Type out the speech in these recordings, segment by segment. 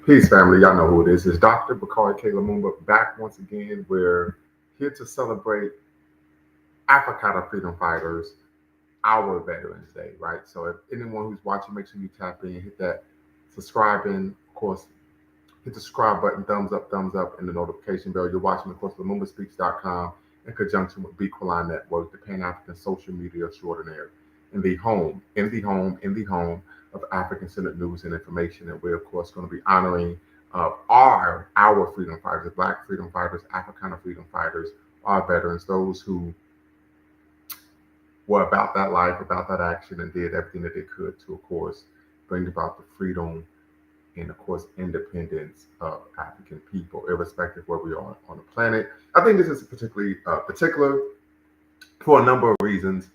Peace, family. Y'all know who it is. It's Dr. Bakari K. Lumumba back once again. We're here to celebrate Africana Freedom Fighters, our Veterans Day, right? So if anyone who's watching, make sure you tap in, hit that subscribing, of course, hit the subscribe button, thumbs up, and the notification bell. You're watching, of course, LumumbaSpeaks.com in conjunction with Bequaline Network, the Pan-African social media extraordinaire, in the home of African-centered news and information. And we're, of course, going to be honoring our freedom fighters, Black freedom fighters, Africana freedom fighters, our veterans, those who were about that life, about that action, and did everything that they could to, of course, bring about the freedom and, of course, independence of African people, irrespective of where we are on the planet. I think this is particularly particular for a number of reasons.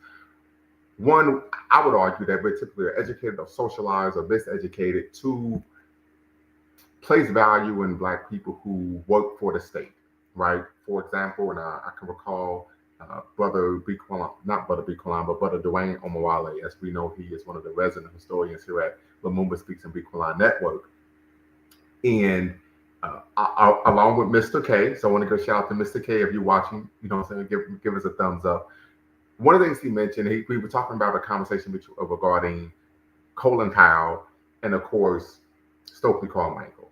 One, I would argue that we're typically educated or socialized or miseducated to place value in Black people who work for the state, right? For example, and I can recall Brother Dwayne Omawale, as we know, he is one of the resident historians here at Lumumba Speaks and Bequaline Network. And along with Mr. K, so I want to go shout out to Mr. K if you're watching, you know what I'm saying, give us a thumbs up. One of the things he mentioned, we were talking about a conversation regarding Colin Powell and, of course, Stokely Carmichael.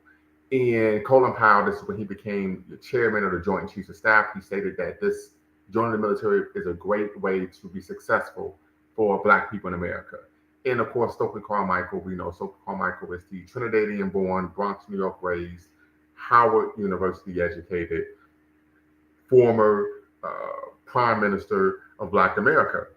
And Colin Powell, this is when he became the chairman of the Joint Chiefs of Staff. He stated that this joining the military is a great way to be successful for Black people in America. And, of course, Stokely Carmichael, we know Stokely Carmichael is the Trinidadian-born, Bronx, New York raised, Howard University educated, former Prime Minister of Black America.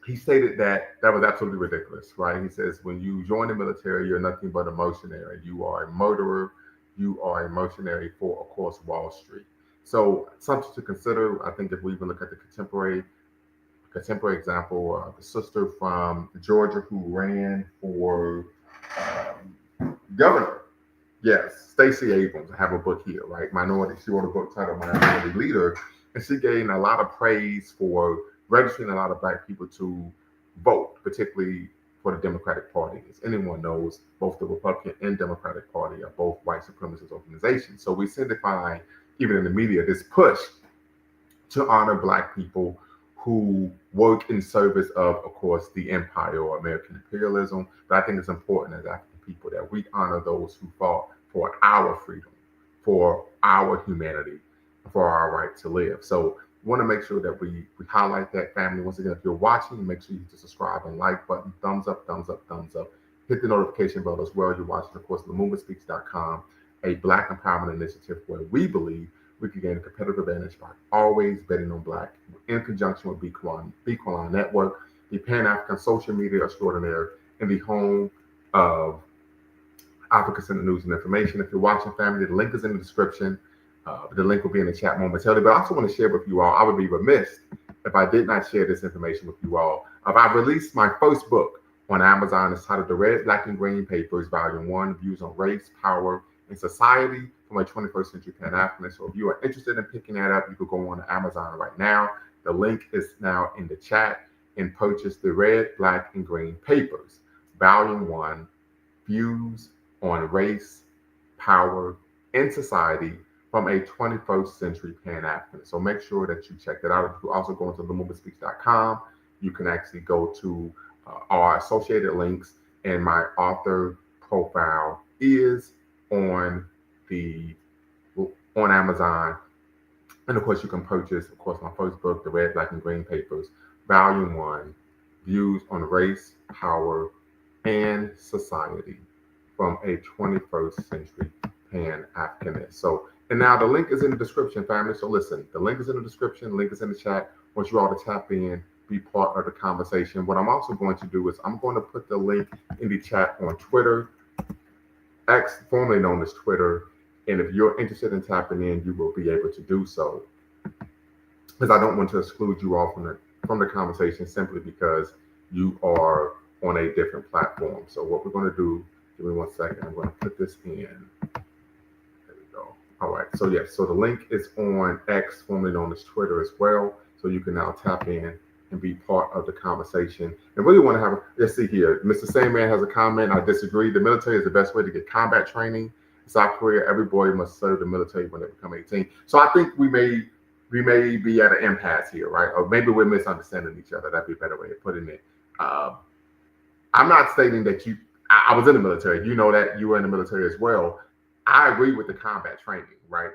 He stated that was absolutely ridiculous, right? He says, when you join the military, you're nothing but a mercenary. You are a murderer. You are a mercenary for, of course, Wall Street. So something to consider. I think if we even look at the contemporary example, the sister from Georgia who ran for governor. Yes, Stacey Abrams. I have a book here, right? Minority. She wrote a book titled Minority Leader, and she gained a lot of praise for registering a lot of Black people to vote, particularly for the Democratic Party. As anyone knows, both the Republican and Democratic Party are both white supremacist organizations. So we tend to find, even in the media, this push to honor Black people who work in service of course, the empire or American imperialism. But I think it's important as African people that we honor those who fought for our freedom, for our humanity, for our right to live. So want to make sure that we highlight that, family. Once again, if you're watching, make sure you hit the subscribe and like button, thumbs up. Hit the notification bell as well. You're watching, of course, LumumbaSpeaks.com, a Black empowerment initiative where we believe we can gain a competitive advantage by always betting on Black, in conjunction with Bequaline Network, the Pan-African social media extraordinaire, and the home of African-centered news and information. If you're watching, family, the link is in the description. The link will be in the chat momentarily. But I also want to share with you all, I would be remiss if I did not share this information with you all. I released my first book on Amazon. It's titled The Red, Black, and Green Papers, Volume 1, Views on Race, Power, and Society from a 21st Century Pan-Africanist. So if you are interested in picking that up, you could go on Amazon right now. The link is now in the chat, and purchase The Red, Black, and Green Papers, Volume 1, Views on Race, Power, and Society from a 21st Century Pan-Africanist. So make sure that you check that out. If you also go into LumumbaSpeaks.com, you can actually go to our associated links, and my author profile is on Amazon. And of course, you can purchase, of course, my first book, The Red, Black, and Green Papers, Volume 1, Views on Race, Power, and Society from a 21st Century Pan-Africanist. So, and now the link is in the description, family. So listen, the link is in the description, link is in the chat. I want you all to tap in, be part of the conversation. What I'm also going to do is I'm going to put the link in the chat on Twitter, X, formerly known as Twitter. And if you're interested in tapping in, you will be able to do so. Because I don't want to exclude you all from the conversation simply because you are on a different platform. So what we're going to do, give me 1 second, I'm going to put this in. All right, so yes, so the link is on X, formerly known as Twitter, as well. So you can now tap in and be part of the conversation. And really want to have, let's see here, Mr. Sandman has a comment. I disagree. The military is the best way to get combat training. South Korea, every boy must serve the military when they become 18. So I think we may be at an impasse here, right? Or maybe we're misunderstanding each other. That'd be a better way of putting it. Um, I'm not stating that you. I was in the military. You know that you were in the military as well. I agree with the combat training, right?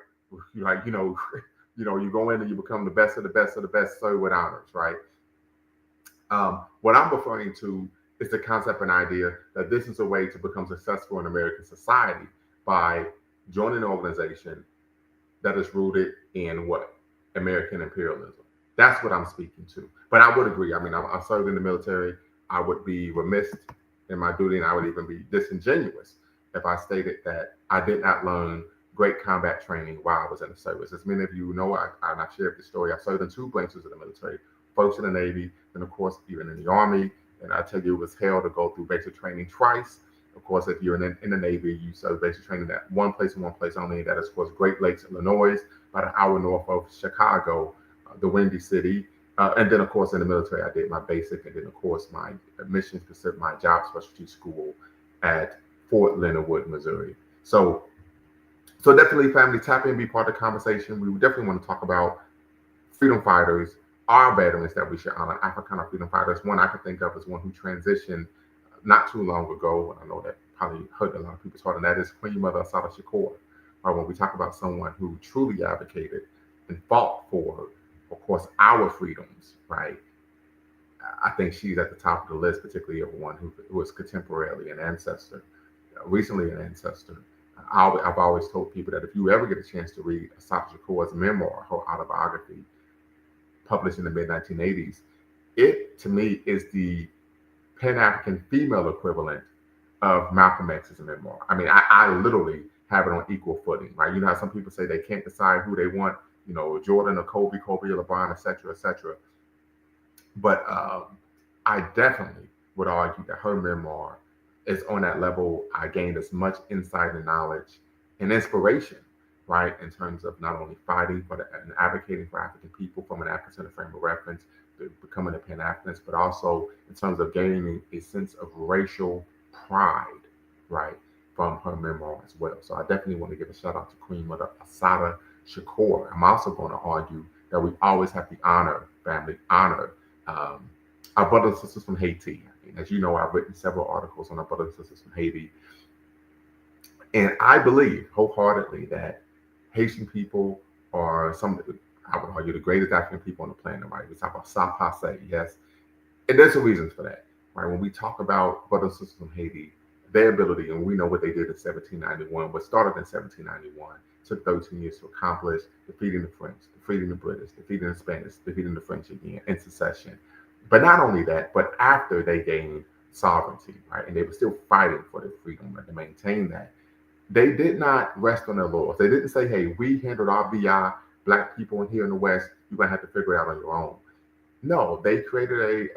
Like you go in and you become the best of the best of the best, serve with honors, right? What I'm referring to is the concept and idea that this is a way to become successful in American society by joining an organization that is rooted in what? American imperialism. That's what I'm speaking to. But I would agree. I mean, I served in the military. I would be remiss in my duty, and I would even be disingenuous if I stated that I did not learn great combat training while I was in the service. As many of you know, I shared this story. I served in two branches of the military, first in the Navy, and of course, even in the Army. And I tell you, it was hell to go through basic training twice. Of course, if you're in the Navy, you serve basic training at one place and one place only. That is, of course, Great Lakes, Illinois, about an hour north of Chicago, the Windy City. And then, of course, in the military, I did my basic, and then, of course, my mission specific, my job specialty school at Fort Leonard Wood, Missouri. So definitely, family, tap in, be part of the conversation. We definitely want to talk about freedom fighters, our veterans that we should honor, Africana Freedom Fighters. One I can think of is one who transitioned not too long ago, and I know that probably hurt a lot of people's heart, and that is Queen Mother Assata Shakur. When we talk about someone who truly advocated and fought for, of course, our freedoms, right? I think she's at the top of the list, particularly of one who was contemporarily an ancestor, recently an ancestor. I've always told people that if you ever get a chance to read Assata Shakur's memoir, her autobiography, published in the mid-1980s, it, to me, is the Pan-African female equivalent of Malcolm X's memoir. I mean, I literally have it on equal footing, right? You know how some people say they can't decide who they want, Jordan or Kobe or LeBron, et cetera, et cetera. But I definitely would argue that her memoir is on that level. I gained as much insight and knowledge and inspiration, right, in terms of not only fighting but and advocating for African people from an African frame of reference, to becoming a Pan-Africanist, but also in terms of gaining a sense of racial pride, right, from her memoir as well. So I definitely want to give a shout out to Queen Mother Assata Shakur. I'm also going to argue that we always have to honor, our brothers and sisters from Haiti. I mean, as you know, I've written several articles on our brothers and sisters from Haiti. And I believe wholeheartedly that Haitian people are I would argue, the greatest African people on the planet, right? We talk about sans passe, yes. And there's some reasons for that, right? When we talk about brothers and sisters from Haiti, their ability, and we know what they did in 1791, what started in 1791, took 13 years to accomplish, defeating the French, defeating the British, defeating the Spanish, defeating the French again in succession. But not only that, but after they gained sovereignty, right, and they were still fighting for their freedom and to maintain that, they did not rest on their laurels. They didn't say, hey, we handled our BI, black people in here in the West, you're going to have to figure it out on your own. No, they created a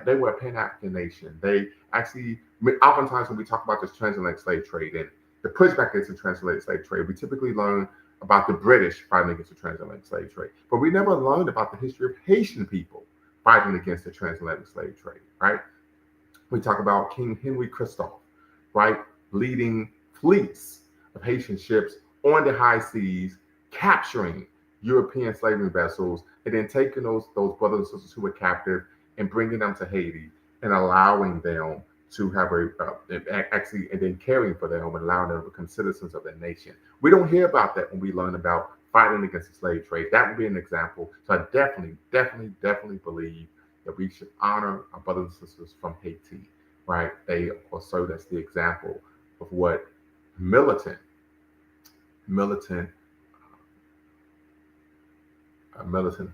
they were a Pan-African nation. They actually, oftentimes when we talk about this transatlantic slave trade and the pushback against the transatlantic slave trade, we typically learn about the British fighting against the transatlantic slave trade. But we never learned about the history of Haitian people fighting against the transatlantic slave trade, right? We talk about King Henry Christophe, right, leading fleets of Haitian ships on the high seas, capturing European slavery vessels, and then taking those brothers and sisters who were captive and bringing them to Haiti and allowing them to have and then caring for them and allowing them to become citizens of their nation. We don't hear about that when we learn about fighting against the slave trade. That would be an example. So I definitely believe that we should honor our brothers and sisters from Haiti, right? They, of course, serve as the example of what militant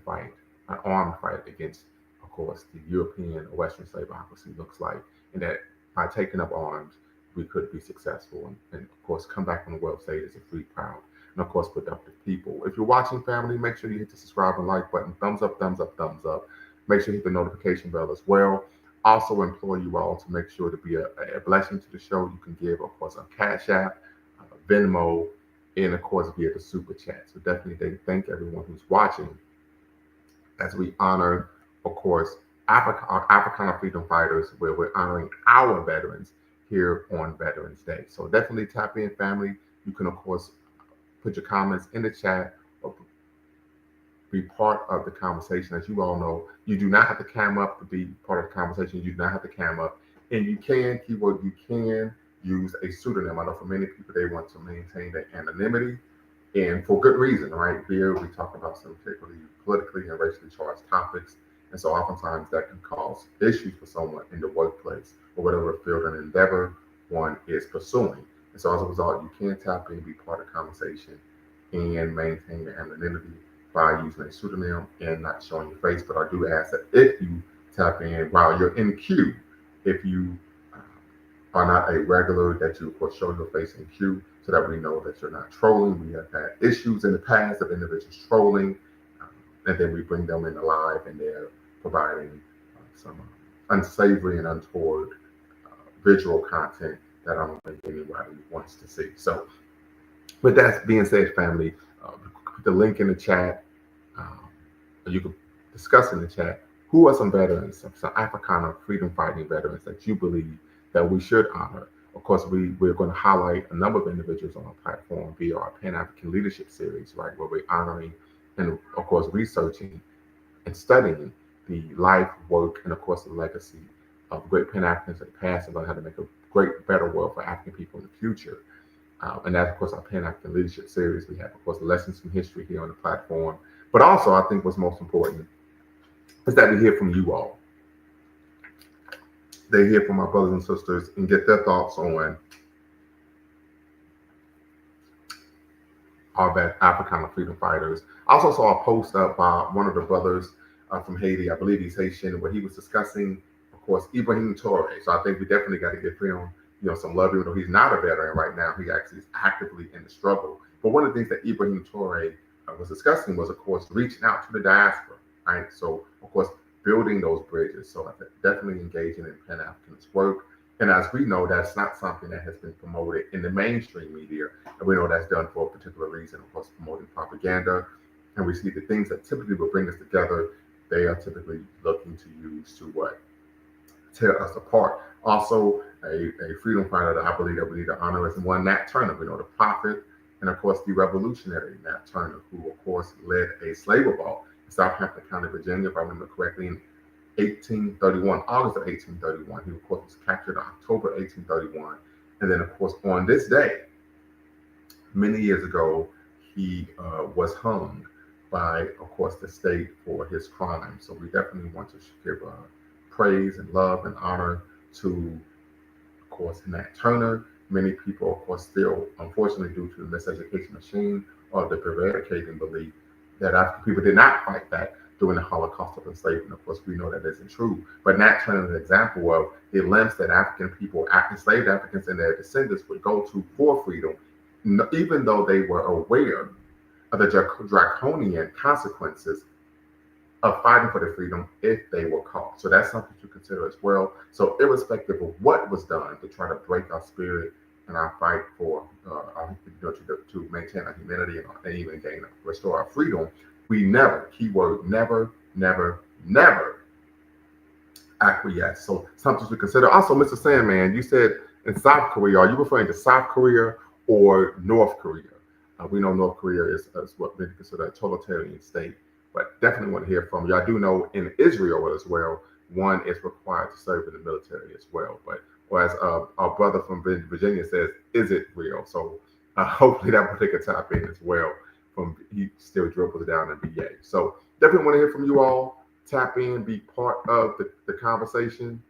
fight, an armed fight against, of course, the European or Western slaveocracy looks like, and that by taking up arms, we could be successful and of course, come back on the world stage as a free, proud, and of course, productive people. If you're watching, family, make sure you hit the subscribe and like button. Thumbs up, thumbs up, thumbs up. Make sure you hit the notification bell as well. Also implore you all to make sure to be a blessing to the show. You can give, of course, on Cash App, Venmo, and of course via the Super Chat. So definitely thank everyone who's watching as we honor, of course, Africana Freedom Fighters, where we're honoring our veterans here on Veterans Day. So definitely tap in, family. You can, of course, put your comments in the chat or be part of the conversation. As you all know, you do not have to cam up to be part of the conversation. You do not have to cam up. And you can, keyword, you can use a pseudonym. I know for many people, they want to maintain their anonymity, and for good reason, right? Here we talk about some particularly politically and racially charged topics. And so oftentimes that can cause issues for someone in the workplace or whatever field and endeavor one is pursuing. And so as a result, you can tap in, be part of the conversation, and maintain your anonymity by using a pseudonym and not showing your face. But I do ask that if you tap in while you're in queue, if you are not a regular, that you of course show your face in queue so that we know that you're not trolling. We have had issues in the past of individuals trolling, and then we bring them in live and they're providing some unsavory and untoward visual content that I don't think anybody wants to see. So with that being said, family, put the link in the chat. You can discuss in the chat who are some veterans, some Africana freedom fighting veterans that you believe that we should honor. Of course, we're going to highlight a number of individuals on our platform via our Pan-African Leadership Series, right, where we're honoring and, of course, researching and studying the life, work, and, of course, the legacy of great Pan-Africans in the past and learn how to make a great, better world for African people in the future. And that's, of course, our Pan-African Leadership Series. We have, of course, lessons from history here on the platform. But also, I think what's most important is that we hear from you all. They hear from our brothers and sisters and get their thoughts on our Africana Freedom Fighters. I also saw a post up by one of the brothers from Haiti, I believe he's Haitian, where he was discussing, of course, Ibrahim Toure. So I think we definitely got to give him, some love, even though he's not a veteran right now. He actually is actively in the struggle. But one of the things that Ibrahim Toure was discussing was, of course, reaching out to the diaspora, right? So, of course, building those bridges. So I think definitely engaging in Pan-Africanist work. And as we know, that's not something that has been promoted in the mainstream media. And we know that's done for a particular reason, of course, promoting propaganda. And we see the things that typically will bring us together, they are typically looking to use to what? Tear us apart. Also, a freedom fighter that I believe that we need to honor is one Nat Turner. We know the prophet, and of course the revolutionary Nat Turner, who of course led a slave revolt in Southampton County, Virginia, if I remember correctly, in 1831, August of 1831. He of course was captured in October 1831. And then of course on this day, many years ago, he was hung by, of course, the state for his crime. So we definitely want to give praise and love and honor to, of course, Nat Turner. Many people, of course, still, unfortunately, due to the miseducation machine or the prevaricating belief that African people did not fight back during the Holocaust of enslavement. Of course, we know that isn't true. But Nat Turner is an example of the lengths that African people, enslaved Africans and their descendants would go to for freedom, even though they were aware of the draconian consequences of fighting for their freedom if they were caught. So that's something to consider as well. So irrespective of what was done to try to break our spirit and our fight for to maintain our humanity and even restore our freedom, we never, keyword, never acquiesce. So something to consider. Also, Mr. Sandman, you said in South Korea, are you referring to South Korea or North Korea? We know North Korea is what we consider a totalitarian state, but definitely want to hear from you. I do know in Israel as well, one is required to serve in the military as well. But as our brother from Virginia says, is it real? So hopefully that will take a tap in as well. He still dribbles down in BA. So definitely want to hear from you all. Tap in, be part of the conversation.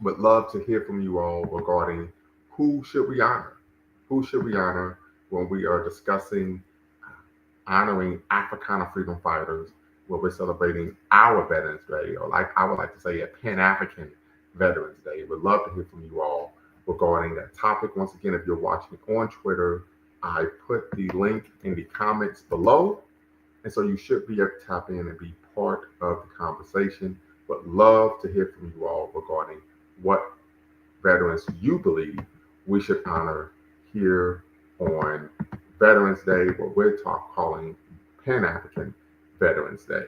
Would love to hear from you all regarding who should we honor? Who should we honor when we are discussing honoring Africana freedom fighters, where we're celebrating our Veterans Day, or like I would like to say, a Pan-African Veterans Day? We'd love to hear from you all regarding that topic. Once again, if you're watching on Twitter, I put the link in the comments below. And so you should be able to tap in and be part of the conversation. But love to hear from you all regarding what veterans you believe we should honor here on Veterans Day, what we're calling Pan-African Veterans Day,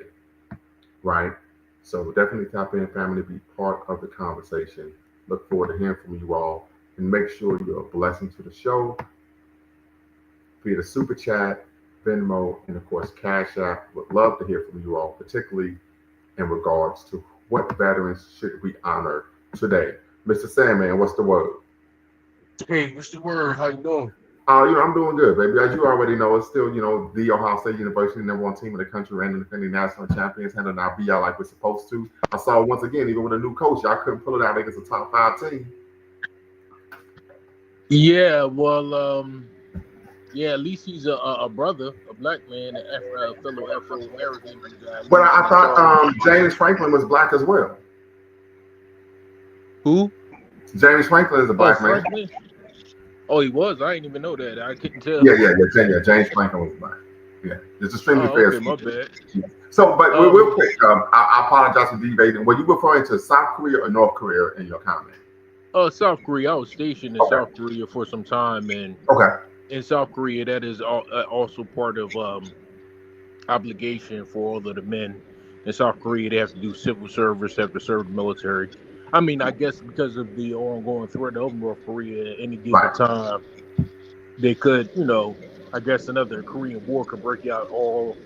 right? So definitely tap in, family, be part of the conversation. Look forward to hearing from you all. And make sure you're a blessing to the show via the Super Chat, Venmo, and of course, Cash App. Would love to hear from you all, particularly in regards to what veterans should we honor today. Mr. Sandman, what's the word? Hey, Mr. Word, how you doing? I'm doing good, baby. As you already know, it's still, the Ohio State University #1 team in the country and the defending national champions handling our BI like we're supposed to. I saw once again, even with a new coach, y'all couldn't pull it out against a top 5 team. Yeah, well, yeah, at least he's a brother, a black man, a fellow Afro American who's But leading I the thought charge. James Franklin was black as well. Who? James Franklin is a Oh, black man. Franklin. Oh, he was. I didn't even know that. I couldn't tell. Yeah. James Franklin was black. Yeah, it's extremely Oh, fair. okay, my bad. So, but real Um, quick, I apologize for deviating. Were you referring to South Korea or North Korea in your comment? South Korea. I was stationed in Okay. South Korea for some time, and Okay. in South Korea, that is also part of obligation for all of the men in South Korea. They have to do civil service, have to serve the military. I mean, I guess because of the ongoing threat of North Korea at any given Right. time, they could, I guess another Korean War could break out. All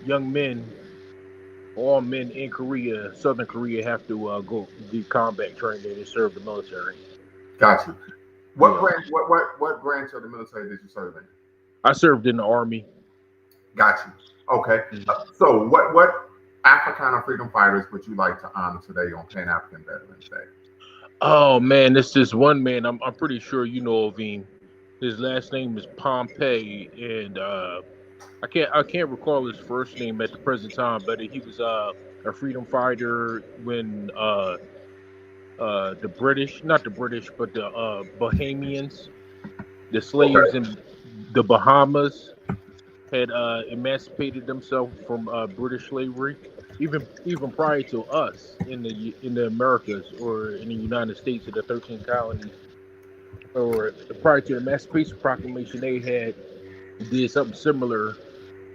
young men, all men in Korea, Southern Korea, have to go be combat trained and serve the military. Got you. What Yeah, branch? What branch of the military did you serve in? I served in the army. Got you. Okay. So, what Africana Freedom Fighters would you like to honor today on Pan African Veterans Day? Oh man, this is one man. I'm pretty sure you know of him. His last name is Pompey, and I can't recall his first name at the present time, but he was a freedom fighter when the British, not the British, but the Bahamians, the slaves Okay. in the Bahamas had emancipated themselves from British slavery. Even prior to us in the Americas or in the United States, in the 13 colonies, or prior to the Emancipation Proclamation, they had did something similar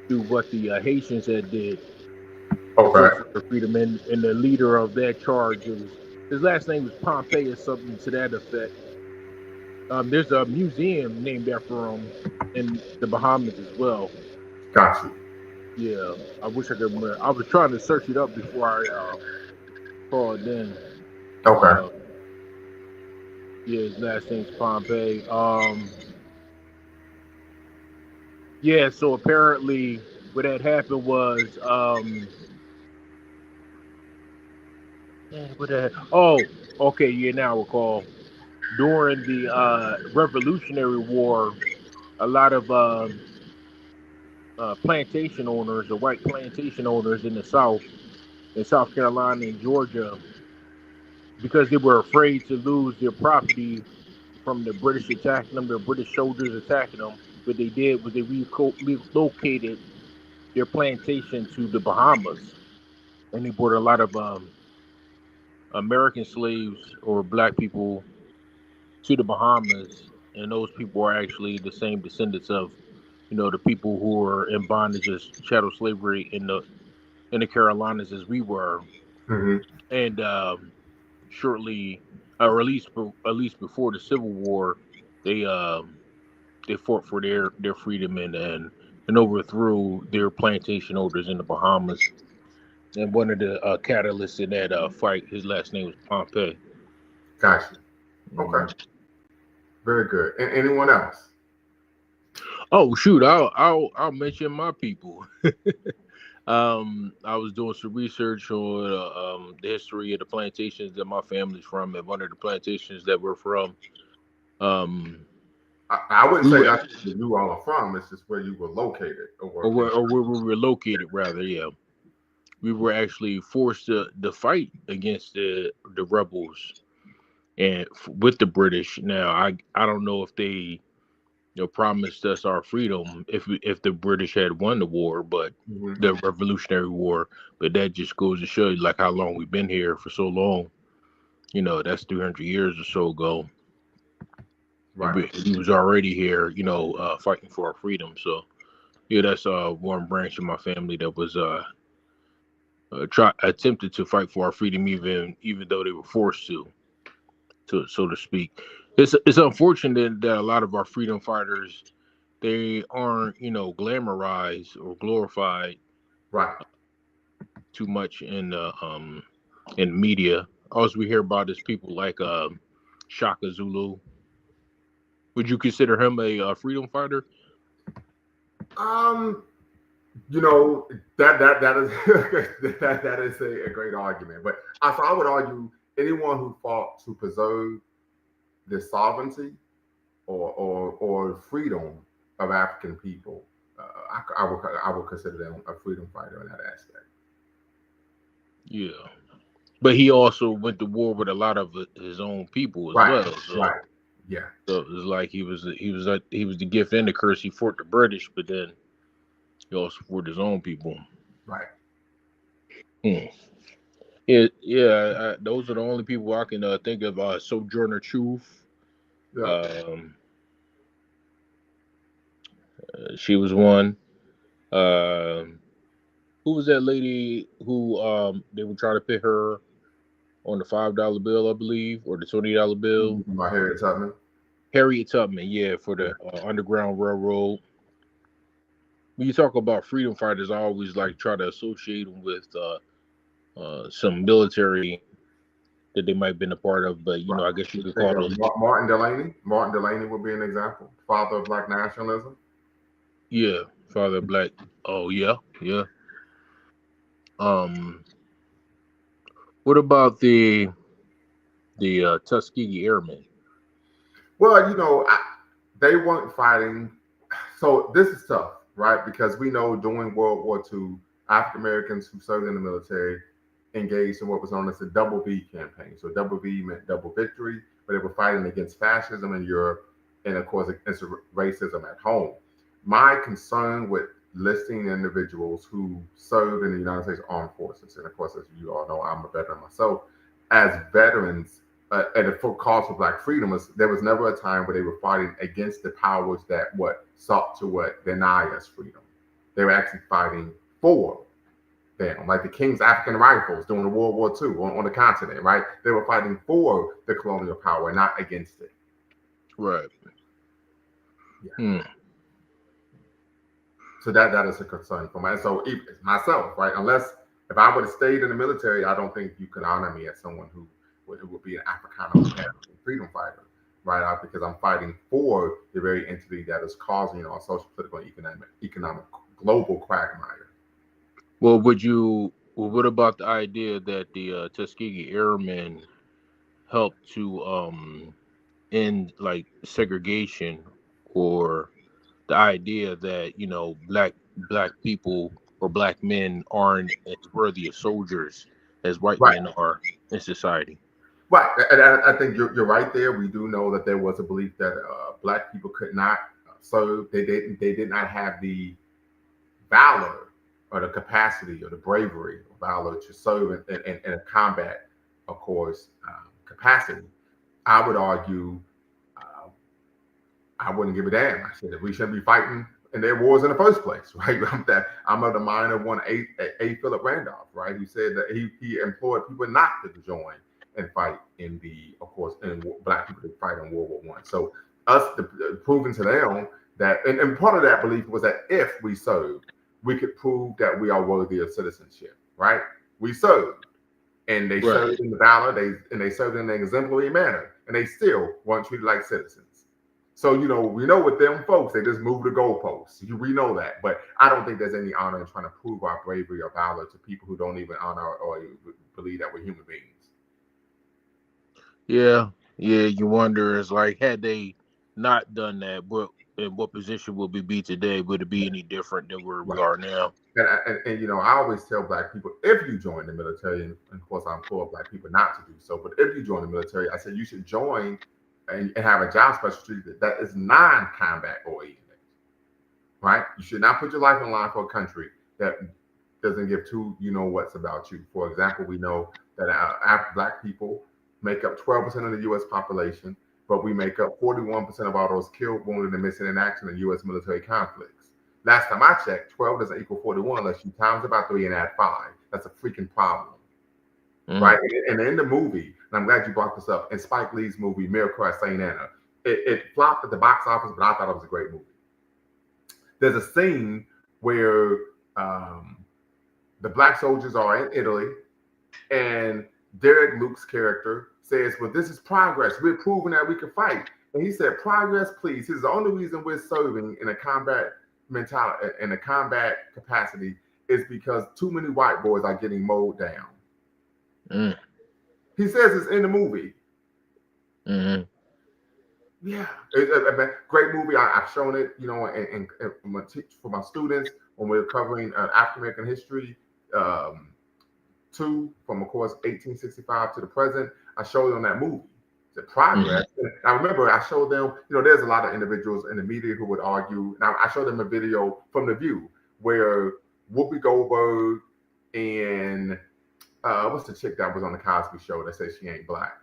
to what the Haitians had did and Okay. fought for their freedom. And the leader of that charge was his last name was Pompey or something to that effect. There's a museum named after him in the Bahamas as well. Got you. Yeah, I wish I could remember. I was trying to search it up before I called in. Okay. Uh, yeah, his last name's Pompey. Yeah, so apparently what had happened was oh, okay, yeah, now I recall. During the Revolutionary War, a lot of plantation owners, the white plantation owners in the South, in South Carolina and Georgia, because they were afraid to lose their property from the British attacking them, the British soldiers attacking them. What they did was they relocated their plantation to the Bahamas, and they brought a lot of American slaves or black people to the Bahamas, and those people are actually the same descendants of, the people who were in bondage as chattel slavery in the Carolinas as we were, Hmm. and shortly, or at least before the Civil War, they they fought for their freedom and overthrew their plantation owners in the Bahamas. And one of the catalysts in that fight, his last name was Pompey. Got you. Okay. Mhm. Very good. And anyone else? Oh shoot, I'll mention my people. I was doing some research on the history of the plantations that my family's from, and one of the plantations that we're from. Um, I wouldn't we say were, that's where you all are from. It's just where you were located or or working. where we were located, rather. Yeah, we were actually forced to fight against the rebels and with the British. Now, I don't know if they promised us our freedom if the British had won the war, but Hmm. the Revolutionary War. But that just goes to show you like how long we've been here for so long. That's 300 years or so ago. Right. He was already here, fighting for our freedom. So yeah, that's one branch of my family that was attempted to fight for our freedom, even though they were forced to. so to speak. It's unfortunate that a lot of our freedom fighters, they aren't, glamorized or glorified Right. too much in media. All we hear about is people like Shaka Zulu. Would you consider him a freedom fighter? Um, you know that is that is a great argument, but I would argue anyone who fought to preserve the sovereignty or freedom of African people, I would consider them a freedom fighter in that aspect. Yeah, but he also went to war with a lot of his own people as Right, well. So, right, yeah, so it was like he was the gift and the curse. He fought the British, but then he also fought his own people. right, Hmm. Yeah, yeah. Those are the only people I can think of. Sojourner Truth. yeah. Um, she was one. Um, who was that lady who they were trying to put her on the $5 bill, I believe, or the $20 bill? My Harriet Tubman. Harriet Tubman, yeah, for Yeah, the Underground Railroad. When you talk about freedom fighters, I always like try to associate them with some military that they might have been a part of, but right. I guess you could Think call of those. Martin Delaney. Martin Delaney would be an example. Father of Black nationalism. Yeah, Father Black. Oh yeah, yeah. Um, what about the Tuskegee Airmen? Well, they weren't fighting. So this is tough, right? Because we know during World War II, African Americans who served in the military engaged in what was known as the Double V campaign. So double V meant double victory, but they were fighting against fascism in Europe and, of course, against racism at home. My concern with listing individuals who served in the United States Armed Forces, and of course, as you all know, I'm a veteran myself, as veterans and for cause for Black freedom there was never a time where they were fighting against the powers that sought to deny us freedom. They were actually fighting for them, like the King's African Rifles during the World War II on the continent, right? They were fighting for the colonial power, not against it. Right. Yeah. Hmm. So that is a concern for me. So myself, right? Unless if I would have stayed in the military, I don't think you could honor me as someone who would be an Africana freedom fighter, right? Because I'm fighting for the very entity that is causing our social, political, and economic global quagmire. Well, what about the idea that the Tuskegee Airmen helped to end like segregation, or the idea that black people or black men aren't as worthy of soldiers as white Right. men are in society? Right, and I think you're right there. We do know that there was a belief that Black people could not serve. They did not have the valor or the capacity or the bravery or valor to serve in a combat, of course, capacity. I would argue uh, I wouldn't give a damn. I said that we shouldn't be fighting in their wars in the first place, right? I'm of the mind of one A. Philip Randolph, right? Who said that he implored people not to join and fight in of course, in Black people to fight in World War One. So proving to them that, and part of that belief was that if we served, we could prove that we are worthy of citizenship, right? We served, and they Right. served in the valor, they served in an exemplary manner, and they still weren't treated like citizens. So, we know with them folks, they just move the goalposts. We know that. But I don't think there's any honor in trying to prove our bravery or valor to people who don't even honor or believe that we're human beings. Yeah, yeah. You wonder, it's like, had they not done that, in what position would we be today? Would it be any different than where we Right. are now? And I always tell Black people, if you join the military, and of course I implore Black people not to do so, but if you join the military, I said you should join and have a job specialty that is non-combat oriented, right? You should not put your life on the line for a country that doesn't give two what's about you. For example, we know that Black people make up 12% of the U.S. population, but we make up 41% of all those killed, wounded, and missing in action in U.S. military conflicts. Last time I checked, 12 doesn't equal 41 unless you times about 3 and add 5. That's a freaking problem. right? And in the movie, and I'm glad you brought this up, in Spike Lee's movie Miracle at St. Anna, it flopped at the box office, but I thought it was a great movie. There's a scene where the black soldiers are in Italy, and Derek Luke's character says, "Well, this is progress. We're proving that we can fight." And he said, "Progress, please." He says, "The only reason we're serving in a combat mentality, in a combat capacity, is because too many white boys are getting mowed down." He says it's in the movie. Yeah, great movie. I've shown it, you know, and for my students when we're covering African American history. From, of course, 1865 to the present. I showed them that movie. The progress. I remember I showed them, you know, there's a lot of individuals in the media who would argue. Now, I showed them a video from The View where Whoopi Goldberg and what's the chick that was on the Cosby Show that says she ain't black?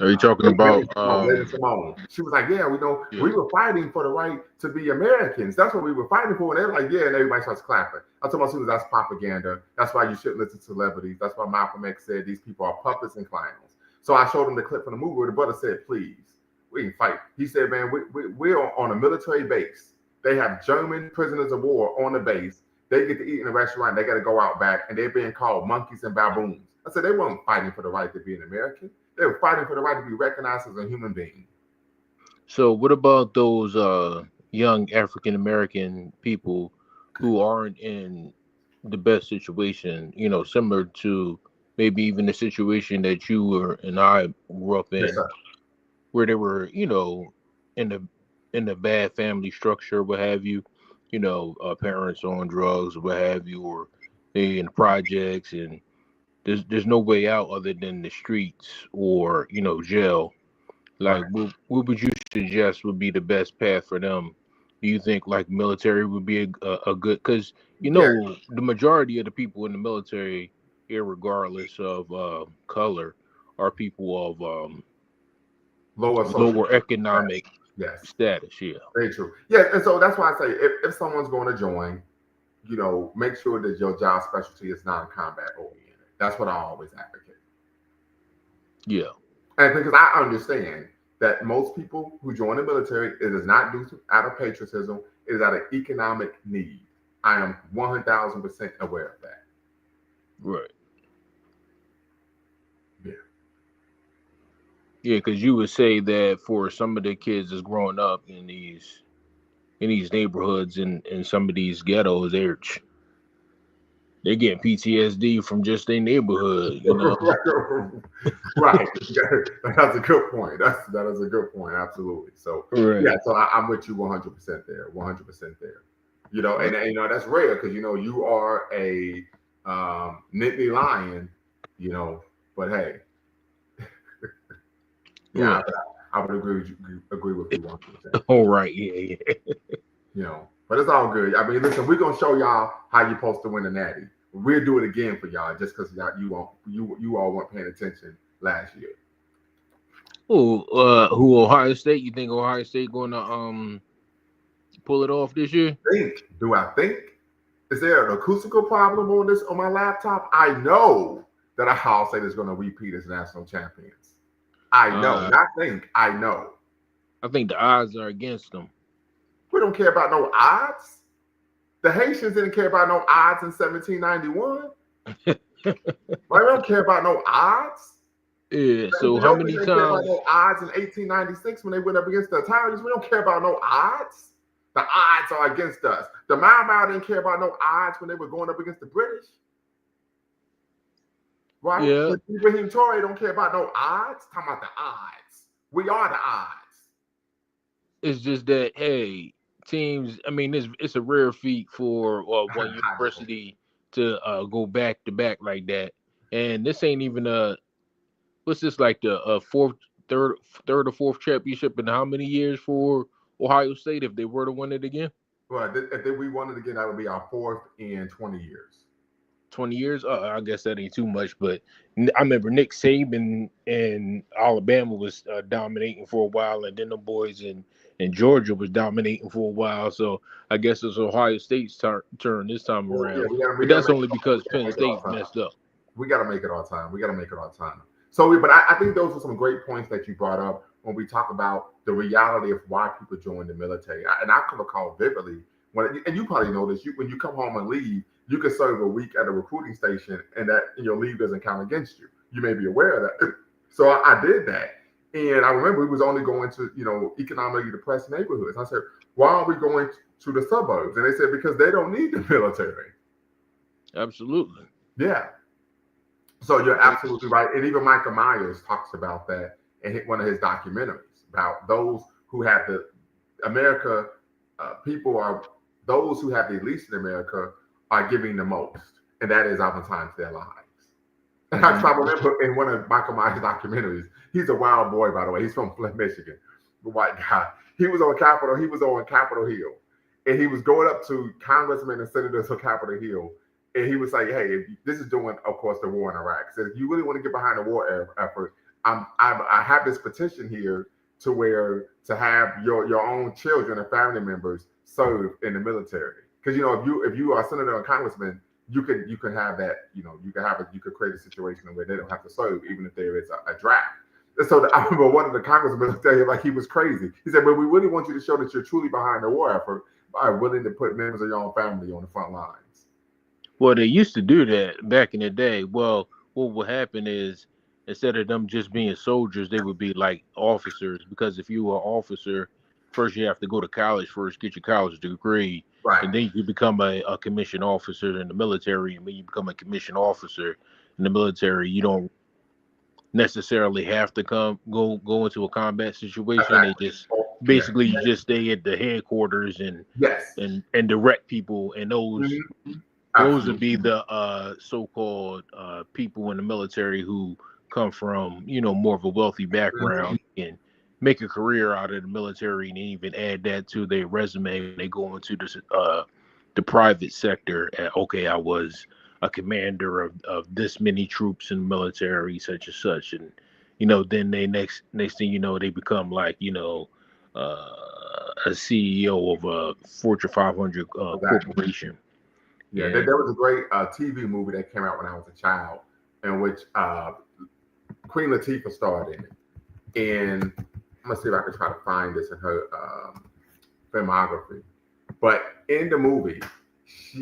Are you talking about Simone? She was like, "Yeah, we know we were fighting for the right to be Americans. That's what we were fighting for." And they're like, "Yeah," and everybody starts clapping. I told my students that's propaganda. That's why you shouldn't listen to celebrities. That's why Malcolm X said these people are puppets and clowns. So I showed them the clip from the movie where the brother said, "Please, we can fight." He said, "Man, we're on a military base. They have German prisoners of war on the base. They get to eat in a restaurant. They got to go out back, and they're being called monkeys and baboons." I said they weren't fighting for the right to be an American. They were fighting for the right to be recognized as a human being. So what about those young African American people who aren't in the best situation, you know, similar to maybe even the situation that you were and I grew up in, Yes, sir. where they were, you know, in the bad family structure, what have you, you know, parents on drugs, what have you, or they in the projects, and there's no way out other than the streets or, you know, jail. Like, Right. what would you suggest would be the best path for them? Do you think like military would be a good? Because you Yeah. know the majority of the people in the military, regardless of color, are people of lower economic status. Yeah. Very true. Yeah, and so that's why I say if someone's going to join, you know, make sure that your job specialty is non-combat oriented. That's what I always advocate. Yeah. And because I understand that most people who join the military, it is not due to out of patriotism, it is out of economic need. I am 1,000% aware of that. Right. Yeah. Yeah, because you would say that for some of the kids that's growing up in these neighborhoods and in some of these ghettos, they're getting PTSD from just their neighborhood, you know. Right. That's a good point. That is a good point. Absolutely. So yeah, so I'm with you 100% there. 100% there. You know, and you know that's rare because you know you are a Nittany Lion, you know, but hey. Yeah, I would agree with you 100%. All right, yeah. You know, but it's all good. I mean, listen, we're gonna show y'all how you're supposed to win a natty. We'll do it again for y'all just because you all weren't paying attention last year. Who Ohio State? You think Ohio State going to pull it off this year? Do I think? Is there an acoustical problem on my laptop? I know that Ohio State is going to repeat as national champions. I know, not think. I know. I think the odds are against them. We don't care about no odds. The Haitians didn't care about no odds in 1791. Right? We don't care about no odds. Yeah. So how many times? Care about no odds in 1896 when they went up against the Italians. We don't care about no odds. The odds are against us. The Mau didn't care about no odds when they were going up against the British. Right? Yeah. Ibrahim Traore don't care about no odds. Talking about the odds. We are the odds. It's just that, hey, teams. I mean, it's a rare feat for one university to go back to back like that. And this ain't even what's this, like the third or fourth championship in how many years for Ohio State if they were to win it again? Well, if we won it again, that would be our fourth in 20 years. 20 years? I guess that ain't too much, but I remember Nick Saban in Alabama was dominating for a while, and then the boys in Georgia was dominating for a while. So I guess it's Ohio State's turn this time around. Yeah, but that's only because Penn State messed up. We got to make it our time. We got to make it our time. So, but I think those are some great points that you brought up when we talk about the reality of why people join the military. And I can recall vividly and you probably know this. When you come home and leave, you can serve a week at a recruiting station, and your leave doesn't count against you. You may be aware of that. So I did that, and I remember we was only going to economically depressed neighborhoods. I said, why are we going to the suburbs? And they said because they don't need the military. Absolutely. Yeah. So you're absolutely right. And even Michael Myers talks about that in one of his documentaries about those who have America. People are those who have the least in America are giving the most, and that is oftentimes their lives. And I remember in one of Michael Myers' documentaries, he's a wild boy, by the way. He's from Flint, Michigan, the white guy. He was on Capitol Hill, and he was going up to congressmen and senators on Capitol Hill. And he was like, hey, this is during, of course, the war in Iraq. He said, if you really want to get behind the war effort, I have this petition here to have your own children and family members serve in the military. Because if you are a senator or congressman, you can have that. You could create a situation where they don't have to serve, even if there is a draft. And so I remember one of the congressmen tell him like he was crazy. He said, "But we really want you to show that you're truly behind the war effort by willing to put members of your own family on the front lines." Well, they used to do that back in the day. Well, what would happen is instead of them just being soldiers, they would be like officers. Because if you were an officer, first you have to go to college first, get your college degree, right, and then you become a commissioned officer in the military. And when you become a commissioned officer in the military, you don't necessarily have to go into a combat situation. Exactly. They just basically you just stay at the headquarters and direct people, and those. Mm-hmm. Those would be the so-called people in the military who come from, more of a wealthy background and make a career out of the military, and even add that to their resume when they go into the private sector. Okay, I was a commander of this many troops in the military, such and such, and then they next thing you know, they become like a CEO of a Fortune 500 corporation. Yeah, there was a great TV movie that came out when I was a child, in which Queen Latifah starred in it. And I'm gonna see if I can try to find this in her filmography. But in the movie,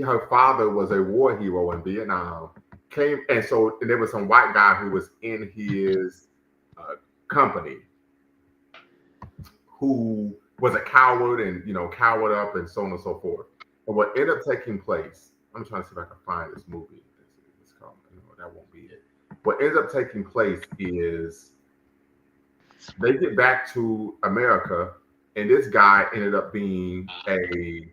her father was a war hero in Vietnam. And there was some white guy who was in his company who was a coward and cowered up and so on and so forth. And what ended up taking place. I'm trying to see if I can find this movie. It's called, that won't be it. What ends up taking place is they get back to America, and this guy ended up being a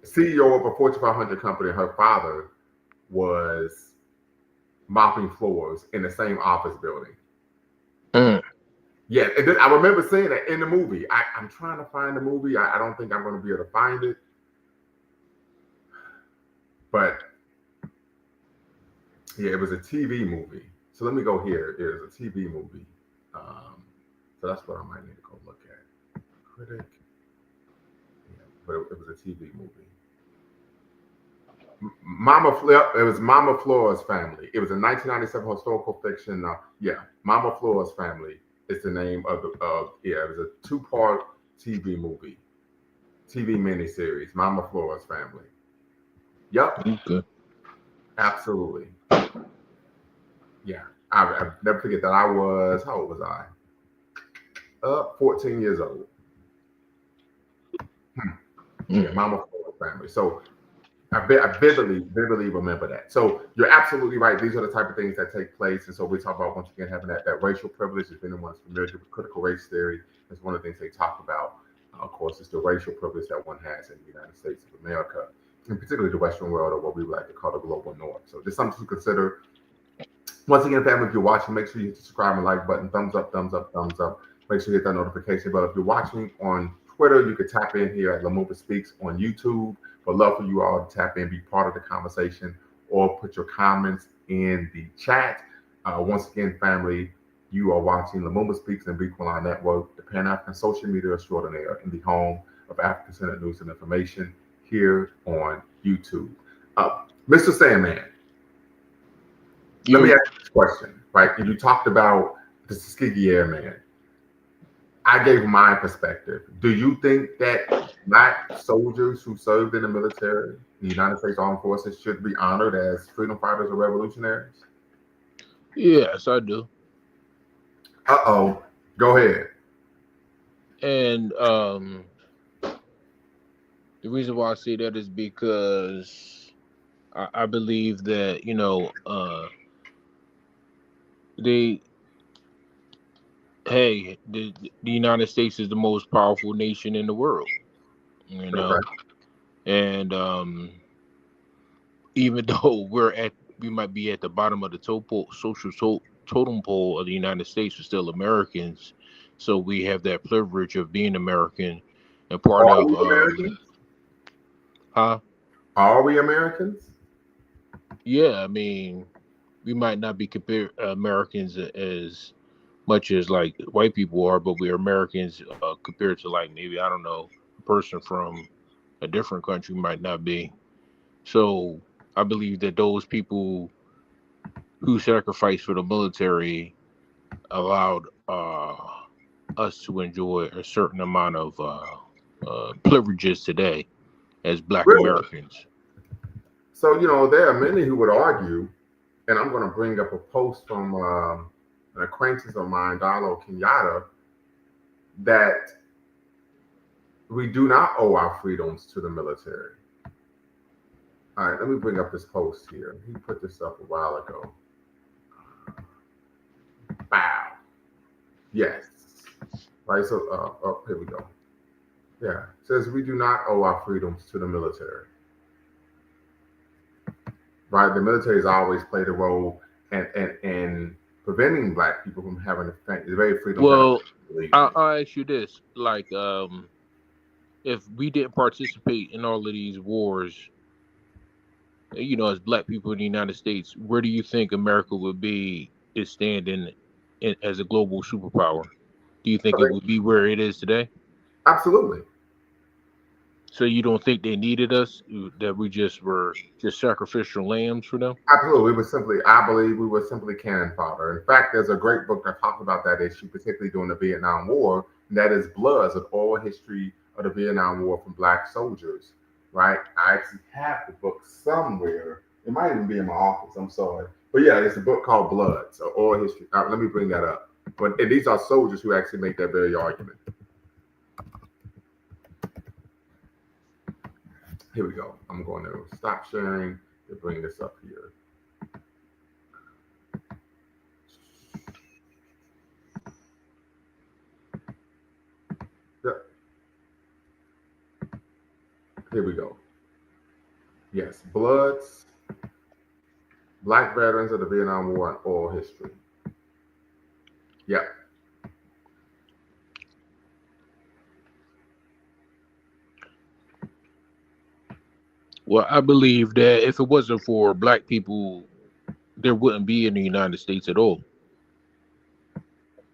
CEO of a Fortune 500 company. Her father was mopping floors in the same office building. Yeah, and I remember saying that in the movie. I'm trying to find the movie. I don't think I'm going to be able to find it. But yeah, it was a TV movie. So let me go here. It was a TV movie. So that's what I might need to go look at. Critic. Yeah, but it was a TV movie. It was Mama Flora's Family. It was a 1997 historical fiction. Mama Flora's Family. It's the name of it was a 2-part TV miniseries, Mama Flora's Family. Yep. Okay. Absolutely. Yeah. I never forget that how old was I? 14 years old. Yeah, Mama Flora's Family. So I vividly remember that. So you're absolutely right. These are the type of things that take place. And so we talk about, once again, having that racial privilege. If anyone's familiar with critical race theory, it's one of the things they talk about. Of course, it's the racial privilege that one has in the United States of America, and particularly the Western world, or what we would like to call the global north. So just something to consider. Once again, family, if you're watching, make sure you hit the subscribe and like button. Thumbs up, thumbs up, thumbs up. Make sure you hit that notification bell. If you're watching on Twitter, you can tap in here at Lumumba Speaks on YouTube. Would love for you all to tap in, be part of the conversation, or put your comments in the chat. Once again, family, you are watching Lumumba Speaks and Bequaline Network, the Pan-African social media extraordinaire in the home of African-centered news and information here on YouTube. Mr. Sandman, let me ask you this question, right? You talked about the Tuskegee Airman. I gave my perspective. Do you think that Black soldiers who served in the military, the United States Armed Forces, should be honored as freedom fighters or revolutionaries? Yes, I do. Uh-oh. Go ahead. And the reason why I say that is because I believe that, they the United States is the most powerful nation in the world, Okay. and even though we might be at the bottom of the totem pole of the United States, we're still Americans, so we have that privilege of being American and part Are of we Americans? huh? Are we Americans? Yeah, I mean, we might not be compared Americans as much as like white people are, but we're Americans compared to like maybe I don't know a person from a different country might not be. So I believe that those people who sacrificed for the military allowed us to enjoy a certain amount of privileges today as Black Really? Americans. So, there are many who would argue, and I'm going to bring up a post from an acquaintance of mine, Dalo Kenyatta, that we do not owe our freedoms to the military. All right, let me bring up this post here. He put this up a while ago. Wow. Yes. Right, so here we go. Yeah, it says we do not owe our freedoms to the military. Right, the military has always played a role in preventing Black people from having the very freedom. Well, I'll ask you this: like, if we didn't participate in all of these wars, as Black people in the United States, where do you think America would be is standing as a global superpower? Do you think it would be where it is today? Absolutely. So you don't think they needed us? That we just were just sacrificial lambs for them? Absolutely. I believe we were simply cannon fodder. In fact, there's a great book that talks about that issue, particularly during the Vietnam War, and that is Bloods, an oral history of the Vietnam War from Black soldiers, right? I actually have the book somewhere. It might even be in my office. I'm sorry. But yeah, it's a book called Bloods, an oral history. Let me bring that up. But these are soldiers who actually make that very argument. Here we go. I'm going to stop sharing to bring this up here. Here we go. Yes, Bloods, Black veterans of the Vietnam War and oral history. Yeah. Well, I believe that if it wasn't for Black people, there wouldn't be in the United States at all.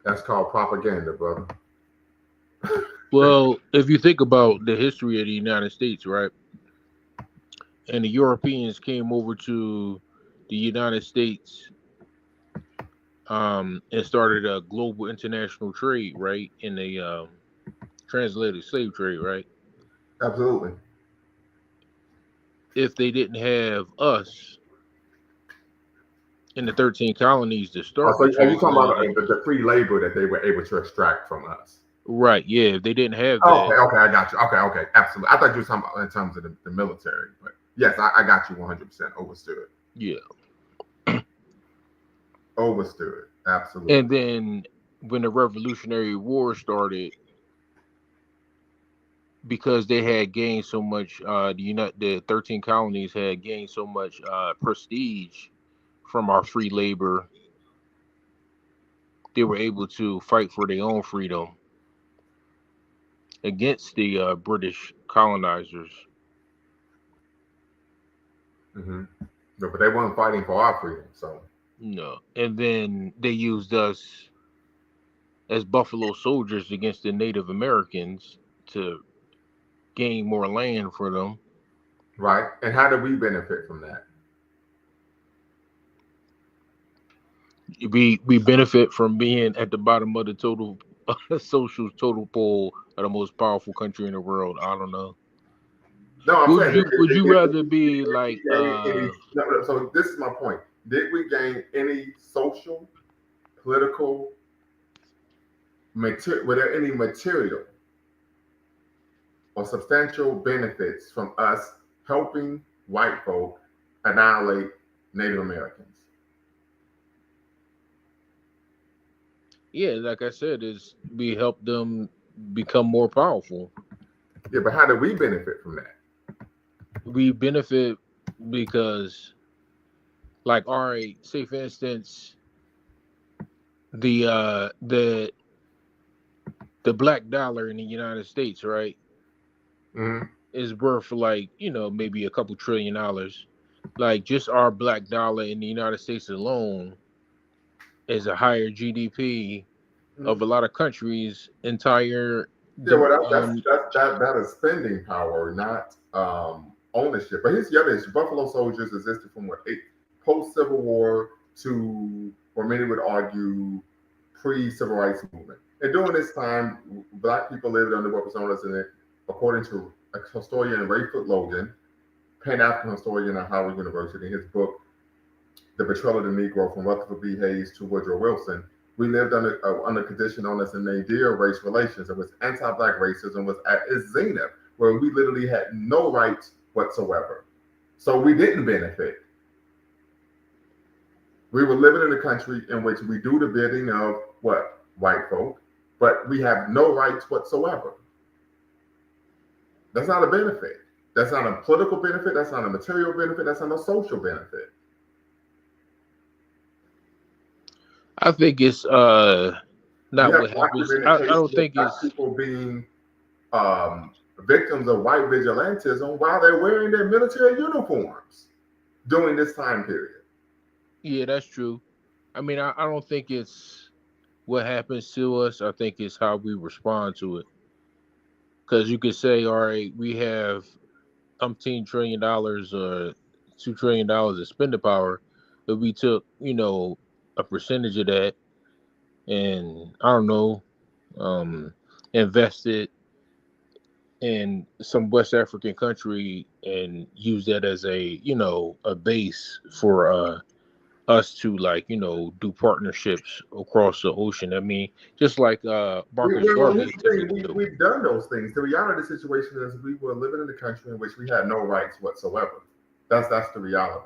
That's called propaganda, brother. Well, if you think about the history of the United States, right? And the Europeans came over to the United States and started a global international trade, right? In the translated slave trade, right? Absolutely. If they didn't have us in the 13 colonies to start So the are you talking about translated, the free labor that they were able to extract from us? right? Yeah, if they didn't have Okay, that, I got you. Okay, absolutely. I thought you were talking about in terms of the military, but yes, I got you 100%. Overstood. yeah. Overstood. Absolutely. And then when the Revolutionary War started, because they had gained so much, the 13 colonies had gained so much prestige from our free labor, they were able to fight for their own freedom against the British colonizers. Mm-hmm. No, but they weren't fighting for our freedom, so. No, and then they used us as buffalo soldiers against the Native Americans to gain more land for them. Right. And how do we benefit from that? We benefit from being at the bottom of the total social total poll of the most powerful country in the world. I don't know. No, I'm saying, Would you rather be did like we gain any, no, so this is my point. Did we gain any social, political, were there any material or substantial benefits from us helping white folk annihilate Native Americans? yeah, like I said, is we help them become more powerful. Yeah, but how do we benefit from that? We benefit because, like, all right, say for instance, the the black dollar in the United States, right, Mm-hmm. is worth like, maybe a couple $1 trillion. Like just our black dollar in the United States alone is a higher GDP of a lot of countries' entire. Yeah, well, that is spending power, not ownership. But here's the other issue: Buffalo Soldiers existed from post Civil War to, or many would argue, pre Civil Rights Movement. And during this time, Black people lived under what was known as according to a historian Rayford Logan, Pan African historian at Howard University, in his book "The Betrayal of the Negro: From Rutherford B. Hayes to Woodrow Wilson." We lived under a condition known as the nadir of race relations. It was anti-black racism was at its zenith, where we literally had no rights whatsoever. So we didn't benefit. We were living in a country in which we do the bidding of what? White folk, but we have no rights whatsoever. That's not a benefit. That's not a political benefit. That's not a material benefit. That's not a social benefit. I think it's not what happens. I don't think it's people being victims of white vigilantism while they're wearing their military uniforms during this time period. Yeah, that's true. I mean, I don't think it's what happens to us. I think it's how we respond to it. Because you could say, all right, we have $10 trillion or $2 trillion of spending power, but we took, a percentage of that and I don't know, invested in some West African country and use that as a base for us to like do partnerships across the ocean. I mean, just like Marcus Garvey attempted to do. We've done those things. The reality of the situation is we were living in a country in which we had no rights whatsoever. That's the reality,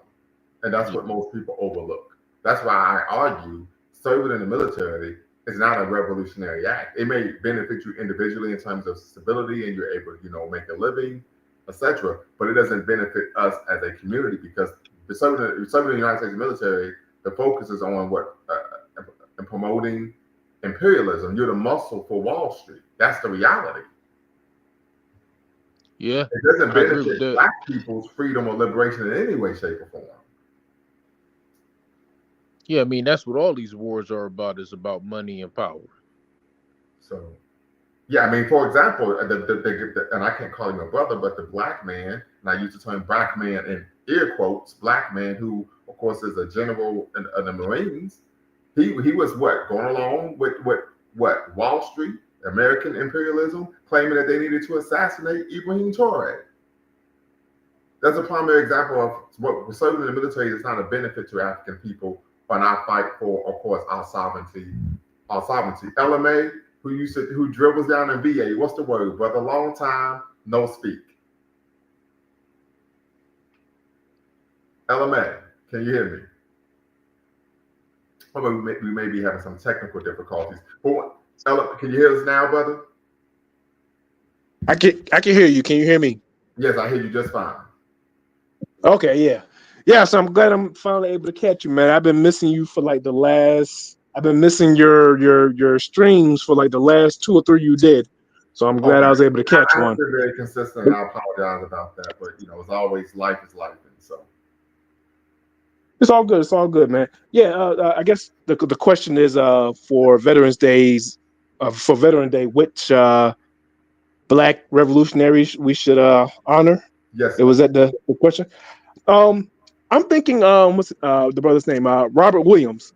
and that's what most people overlook. That's why I argue serving in the military is not a revolutionary act. It may benefit you individually in terms of stability and you're able to, make a living, etc. But it doesn't benefit us as a community because serving in the United States military, the focus is on what promoting imperialism. You're the muscle for Wall Street. That's the reality. Yeah, it doesn't benefit Black people's freedom or liberation in any way, shape, or form. Yeah, I mean that's what all these wars are about. Is about money and power. So, yeah, I mean, for example, and I can't call him a brother, but the Black man, and I use the term Black man in air quotes, Black man who, of course, is a general in the Marines. He was what going along with what Wall Street, American imperialism, claiming that they needed to assassinate Ibrahim Traoré. That's a primary example of what serving in the military is not a benefit to African people. On our fight for, of course, our sovereignty. LMA, who dribbles down in VA, what's the word? Brother, long time, no speak. LMA, can you hear me? Although we may be having some technical difficulties. But can you hear us now, brother? I can hear you. Can you hear me? Yes, I hear you just fine. Okay, yeah. Yeah, so I'm glad I'm finally able to catch you, man. I've been missing you for like I've been missing your streams for like the last 2 or 3 you did. So I'm glad I was able to catch one. I've been very consistent, and I apologize about that. But as always, life is life, and so it's all good. It's all good, man. Yeah, I guess the question is for Veterans Day, which Black revolutionaries we should honor? Yes, It sir. was that the question. Um, I'm thinking what's the brother's name? Robert Williams.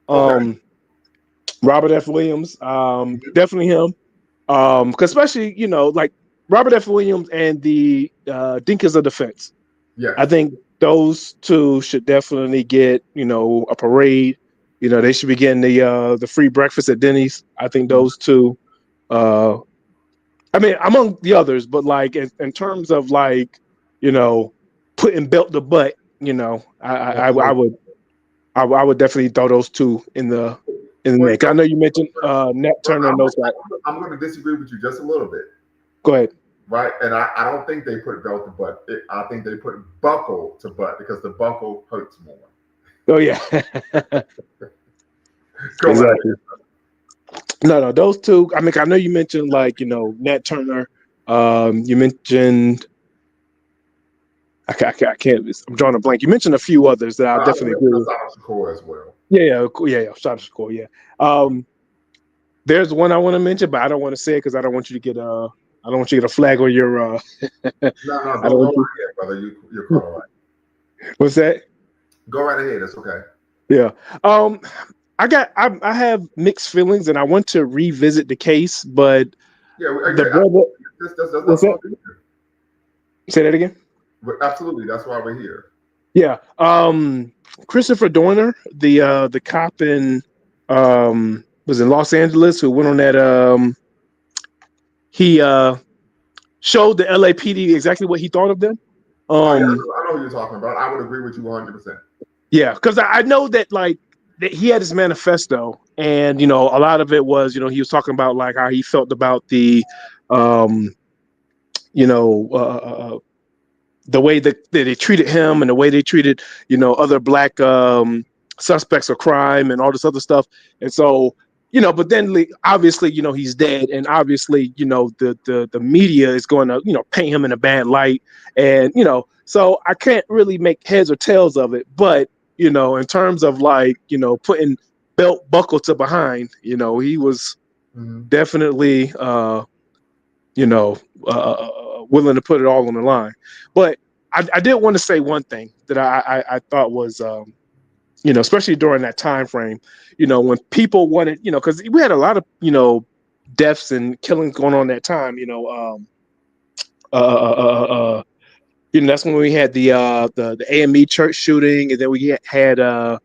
Okay. Um, Robert F. Williams. Definitely him. 'Cause especially like Robert F. Williams and the Dinkins of Defense. I Yes. think those two should definitely get a parade. They should be getting the free breakfast at Denny's. I think Mhm. those two. Uh, I mean, among the others, but like in terms of like putting belt to butt. I Absolutely. would I would definitely throw those two in the Well, mix. I know you mentioned Nat Turner and those guys. I'm going to disagree with you just a little bit, Go ahead. right? And I don't think they put belt to butt. I think they put buckle to butt because the buckle hurts more. Oh yeah, Go right exactly. No, those two. I mean, I know you mentioned like Nat Turner. You mentioned I can't. I'm drawing a blank. You mentioned a few others that I ahead. definitely agree with. Shakur as well. Yeah, cool, yeah. Shout out to Shakur, yeah. There's one I want to mention, but I don't want to say it because I don't want you to get I don't want you to get a flag on your No, no, I don't go want you. right ahead, brother. You're caught all right. What's that? Go right ahead. It's okay. Yeah. I have mixed feelings, and I want to revisit the case, but Yeah, the brother. that's What's why that? we're here. Say that again. Absolutely, that's why we're here. Yeah. Christopher Dorner, the cop in was in Los Angeles who went on that he showed the LAPD exactly what he thought of them. Oh yeah, Um I know who you're talking about. I would agree with you 100%. yeah, because I know that like that he had his manifesto, and a lot of it was he was talking about like how he felt about the um you know the way that they treated him and the way they treated other black suspects of crime and all this other stuff. And so but then like, obviously he's dead, and obviously the media is going to paint him in a bad light, and so I can't really make heads or tails of it. But in terms of like putting belt buckle to behind, he was Mm-hmm. definitely you know, willing to put it all on the line. But I did want to say one thing that I thought was, especially during that time frame, when people wanted, because we had a lot of, deaths and killings going on that time, uh, uh, uh, uh, that's when we had the AME church shooting, and then we had a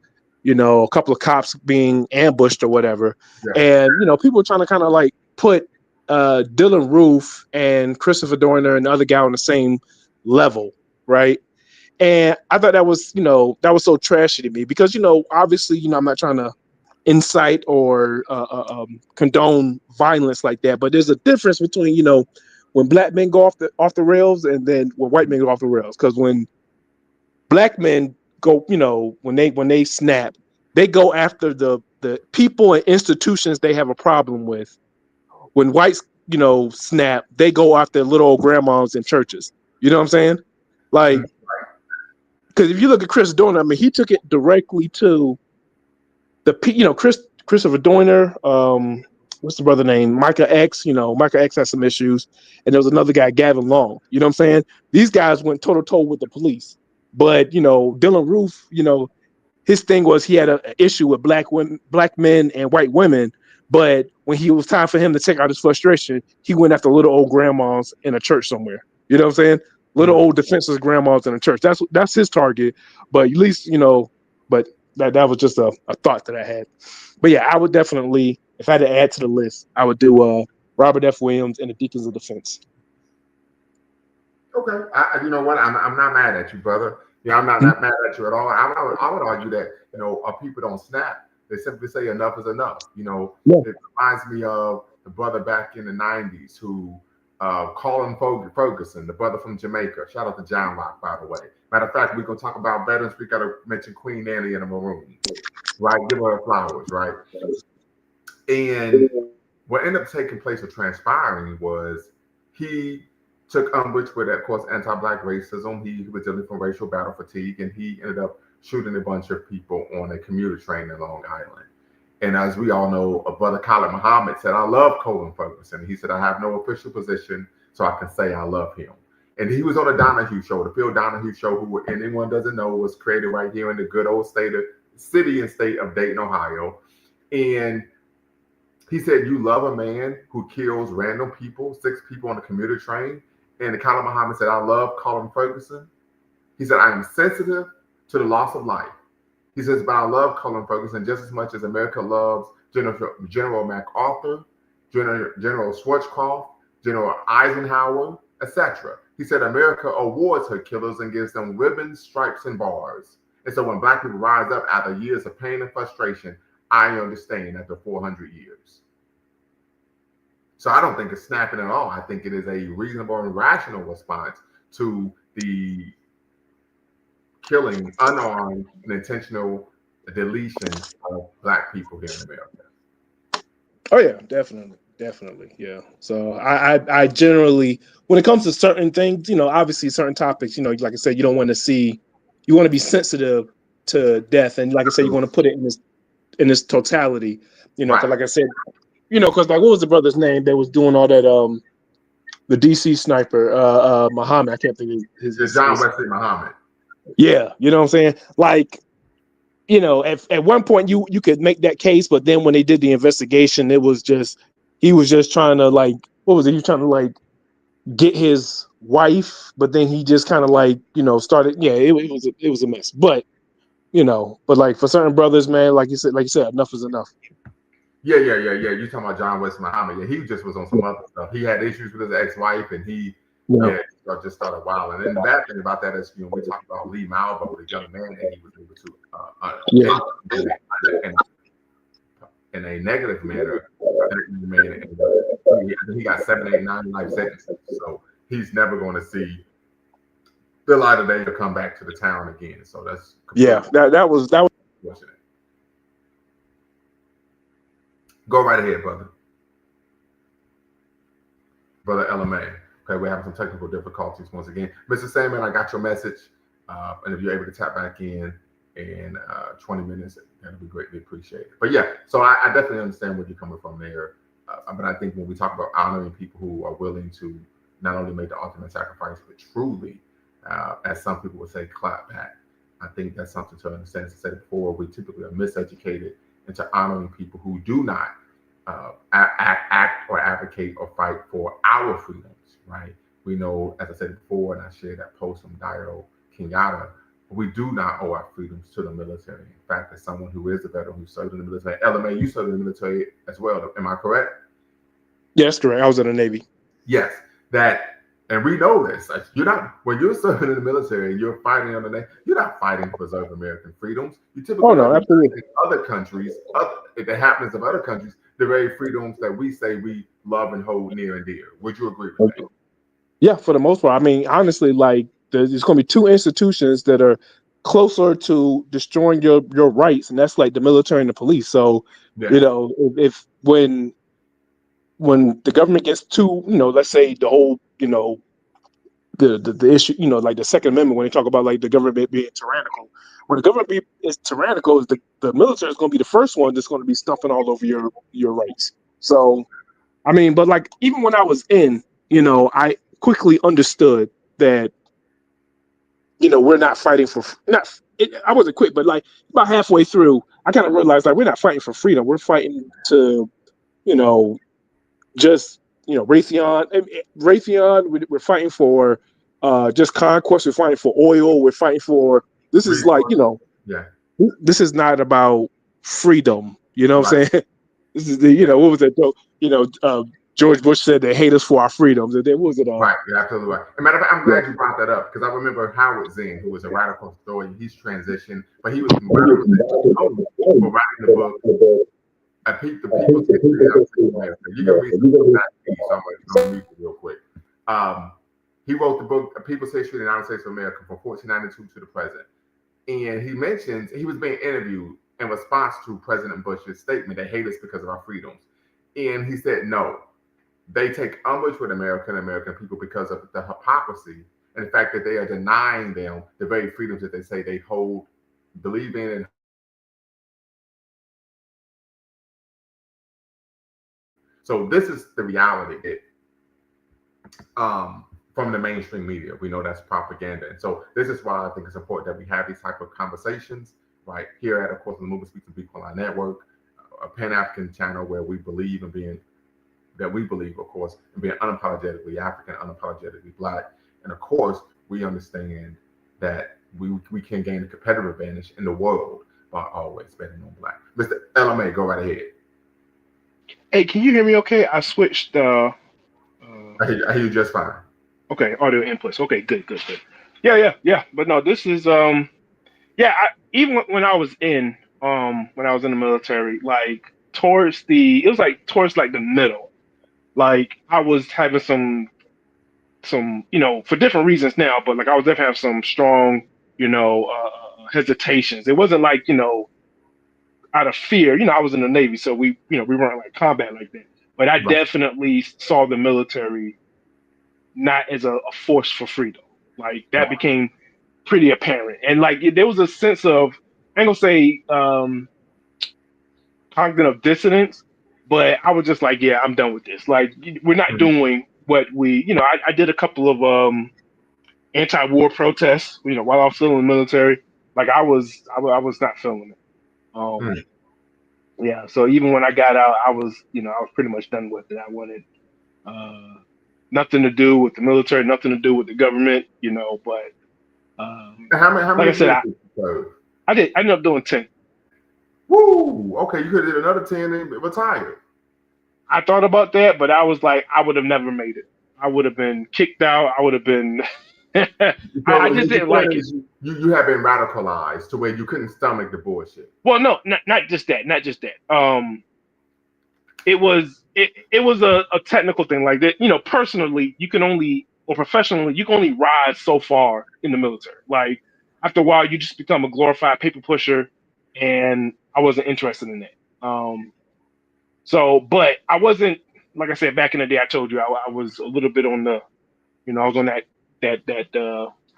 couple of cops being ambushed or whatever, Yes. and people were trying to kind of like put Dylan Roof and Christopher Dorner and the other guy on the same level, right? And I thought that was that was so trashy to me because obviously I'm not trying to incite or condone violence like that, but there's a difference between when black men go off the rails and then when white men go off the rails. Because when black men go, when they snap, they go after the people and institutions they have a problem with. When whites, snap, they go after little old grandmas in churches. You know what I'm saying? Like, Mm-hmm. because if you look at Chris Dorner, I mean, he took it directly to Christopher Dorner. What's the brother name? Micah X. Micah X has some issues, and there was another guy, Gavin Long. You know what I'm saying? These guys went toe to toe with the police, but Dylan Roof, his thing was he had an issue with black women, black men, and white women. But when he was time for him to take out his frustration, he went after little old grandmas in a church somewhere. You know what I'm saying? Little Mm-hmm. old defenseless grandmas in a church. That's his target. But at least but that was just a thought that I had. But yeah, I would definitely, if I had to add to the list, I would do Robert F. Williams and the Deacons of Defense. Okay. You know what? I'm not mad at you, brother. Yeah, I'm not mad at you at all. I would argue that people don't snap. They simply say enough is enough. Yeah. It reminds me of the brother back in the '90s who Colin Ferguson, the brother from Jamaica. Shout out to John Rock, by the way. Matter of fact, we're gonna talk about veterans. We gotta mention Queen Annie in the Maroon, right? Give her flowers, right? And what ended up taking place or transpiring was he took umbrage with, of course, anti-black racism. He was dealing with racial battle fatigue, and he ended up shooting a bunch of people on a commuter train in Long Island. And as we all know, a brother Khalid Muhammad said, I love Colin Ferguson. He said, I have no official position, so I can say I love him. And he was on the Donahue show, the Phil Donahue show, who anyone doesn't know was created right here in the good old city and state of Dayton, Ohio. And he said, you love a man who kills random people, 6 people on the commuter train. And Khalid Muhammad said, I love Colin Ferguson. He said, I am sensitive to the loss of life. He says, but I love Colin Ferguson just as much as America loves General MacArthur, General Schwarzkopf, General Eisenhower, etc. He said, America awards her killers and gives them ribbons, stripes, and bars. And so when Black people rise up after years of pain and frustration, I understand after 400 years. So I don't think it's snapping at all. I think it is a reasonable and rational response to the killing, unarmed, and intentional deletion of Black people here in America. Oh yeah, definitely, yeah. So I generally, when it comes to certain things, obviously certain topics, like I said, you don't want to see, you want to be sensitive to death, and like I said, you want to put it in this totality, Right. Cause like I said, because like what was the brother's name that was doing all that, the DC sniper, Muhammad, I can't think of his John Wesley Muhammad. Yeah, you know what I'm saying? Like, at one point you could make that case, but then when they did the investigation, he was just trying to, like, what was it? He was trying to, like, get his wife, but then he just kind of, like, started. Yeah, it was a mess. But but like for certain brothers, man, like you said, enough is enough. Yeah. You talking about John Wesley Muhammad? Yeah, he just was on some other stuff. He had issues with his ex-wife, and he just started wild. And then the bad thing about that is, we talked about Lee Malvo, the young man that he was able to in a negative manner. He got 7, 8, 9 life sentences. So he's never going to see the light of day to come back to the town again. So that's that was unfortunate. Go right ahead, brother. Brother LMA. Okay, we're having some technical difficulties once again. Mr. Sandman, I got your message. And if you're able to tap back in 20 minutes, that'd be greatly appreciated. But yeah, so I definitely understand where you're coming from there. But I think when we talk about honoring people who are willing to not only make the ultimate sacrifice, but truly, as some people would say, clap back, I think that's something to understand. As I said before, we typically are miseducated into honoring people who do not act or advocate or fight for our freedoms, right? We know, as I said before, and I shared that post from Dio Kenyatta, we do not owe our freedoms to the military. In fact, as someone who is a veteran who served in the military, LMA, you served in the military as well. Am I correct? Yes, correct. I was in the Navy. Yes, and we know this. When you're serving in the military and you're fighting on the nation, you're not fighting to preserve American freedoms. You typically absolutely. In other countries, if it happens of other countries, the very freedoms that we say we love and hold near and dear. Would you agree with that? Yeah, for the most part. I mean, honestly, like there's going to be 2 institutions that are closer to destroying your rights, and that's like the military and the police. So, if when the government gets too, let's say the whole, the issue, like the Second Amendment, when they talk about like the government being tyrannical, when the government is tyrannical, the military is going to be the first one that's going to be stumping all over your rights. So, I mean, but like even when I was in, I quickly understood that, we're not fighting for I wasn't quick, but like about halfway through, I kind of realized like we're not fighting for freedom. We're fighting to, just Raytheon. We're fighting for just conquest. We're fighting for oil. We're fighting for this is like this is not about freedom. You know what I'm saying? This is the what was it? George Bush said they hate us for our freedoms. And then what was it? Right, you're absolutely right. As a matter of fact, I'm glad you brought that up because I remember Howard Zinn, who was a radical historian. He's transitioned, but he was for writing the book. I peeped the people's history. You can read that piece. I'm going to read it real quick. He wrote the book, A People's History of the United States of America from 1492 to the present. And he mentions he was being interviewed in response to President Bush's statement, they hate us because of our freedoms. And he said, no, they take umbrage with America and American people because of the hypocrisy and the fact that they are denying them the very freedoms that they say they believe in and So this is the reality from the mainstream media. We know that's propaganda. And so this is why I think it's important that we have these type of conversations right here at, of course, the Movement Speaks and Be Quiet Network, a Pan-African channel where we believe in being, of course, in being unapologetically African, unapologetically Black. And of course, we understand that we can gain a competitive advantage in the world by always betting on Black. Mr. LMA, go right ahead. Hey, can you hear me okay? I switched I hear you just fine. okay, audio inputs. Okay, good. Yeah. But no, this is even when I was in the military, like it was like towards like the middle. Like I was having some for different reasons now, but like I was definitely having some strong, hesitations. It wasn't like, out of fear. I was in the Navy, so we weren't like combat like that. But I Right. definitely saw the military not as a force for freedom. Like that Right. became pretty apparent. And like there was a sense of, I ain't gonna say cognitive dissonance, but I was just like, yeah, I'm done with this. Like we're not doing what I did a couple of anti-war protests, while I was still in the military. Like I was not feeling it. Yeah, so even when I got out, I was pretty much done with it. I wanted nothing to do with the military, nothing to do with the government, but How many like I said, years did you serve? I ended up doing 10. Woo! Okay, you could have did another 10 and retired. I thought about that, but I was like, I would have never made it. I would have been kicked out. I would have been. I just didn't like it. You have been radicalized to where you couldn't stomach the bullshit. Well, no, not just that. Not just that. It was a technical thing like that. Personally, you can only, or professionally, you can only rise so far in the military. Like after a while, you just become a glorified paper pusher, and I wasn't interested in that. So, but I wasn't, like I said, back in the day, I told you I was a little bit on the, I was on that I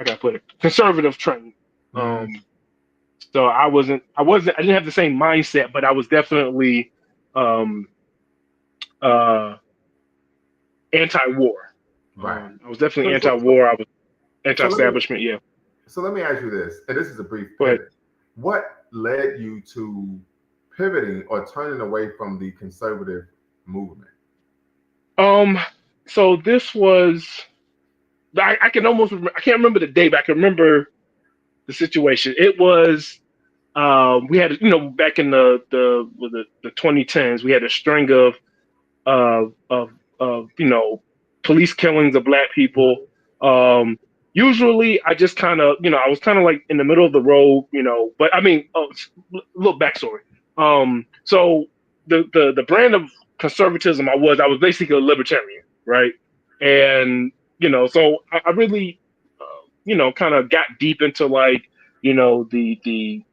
gotta put it, conservative train. So I didn't have the same mindset, but I was definitely anti-war. Right. I was definitely anti-war. I was anti-establishment. Yeah. So let me ask you this, and this is a brief Go pivot. What led you to pivoting or turning away from the conservative movement? So this was, I can almost remember, I can't remember the day, but I can remember the situation. It was, we had, back in the 2010s, we had a string of police killings of Black people. Usually I just kind of, I was kind of like in the middle of the road, but I mean, a little backstory. So the brand of conservatism I was basically a libertarian, right? And, so I really, kind of got deep into like, the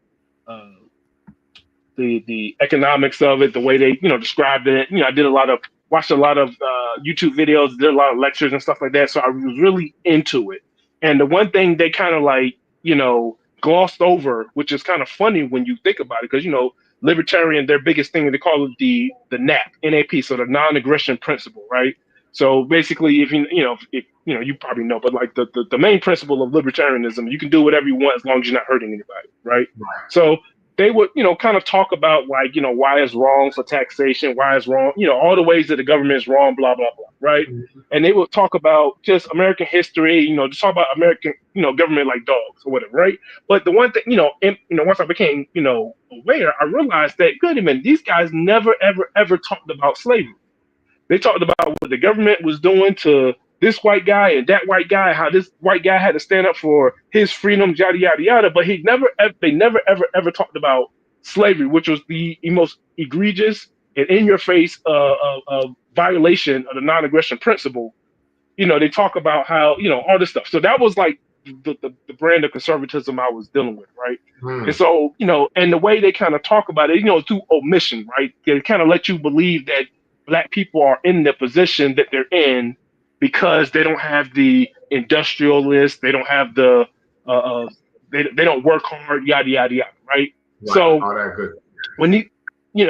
economics of it, the way they, described it. I watched a lot of YouTube videos, did a lot of lectures and stuff like that. So I was really into it. And the one thing they kind of like, glossed over, which is kind of funny when you think about it, because, libertarian, their biggest thing, they call it the NAP, so the non-aggression principle, right? So basically, if you probably know, but like the main principle of libertarianism, you can do whatever you want as long as you're not hurting anybody, right? So they would, kind of talk about like, why it's wrong for taxation, why it's wrong, all the ways that the government is wrong, blah, blah, blah, right? And they would talk about just American history, just talk about American, government like dogs or whatever, right? But the one thing, once I became, aware, I realized that, good a minute, these guys never, ever, ever talked about slavery. They talked about what the government was doing to this white guy and that white guy, how this white guy had to stand up for his freedom, yada yada yada. But they never ever ever talked about slavery, which was the most egregious and in your face violation of the non-aggression principle. They talk about how all this stuff. So that was like the brand of conservatism I was dealing with, right? And so and the way they kind of talk about it, through omission, right? They kind of let you believe that Black people are in the position that they're in because they don't have the industrialists, they don't have the they don't work hard, yada yada yada, right? So all that good. when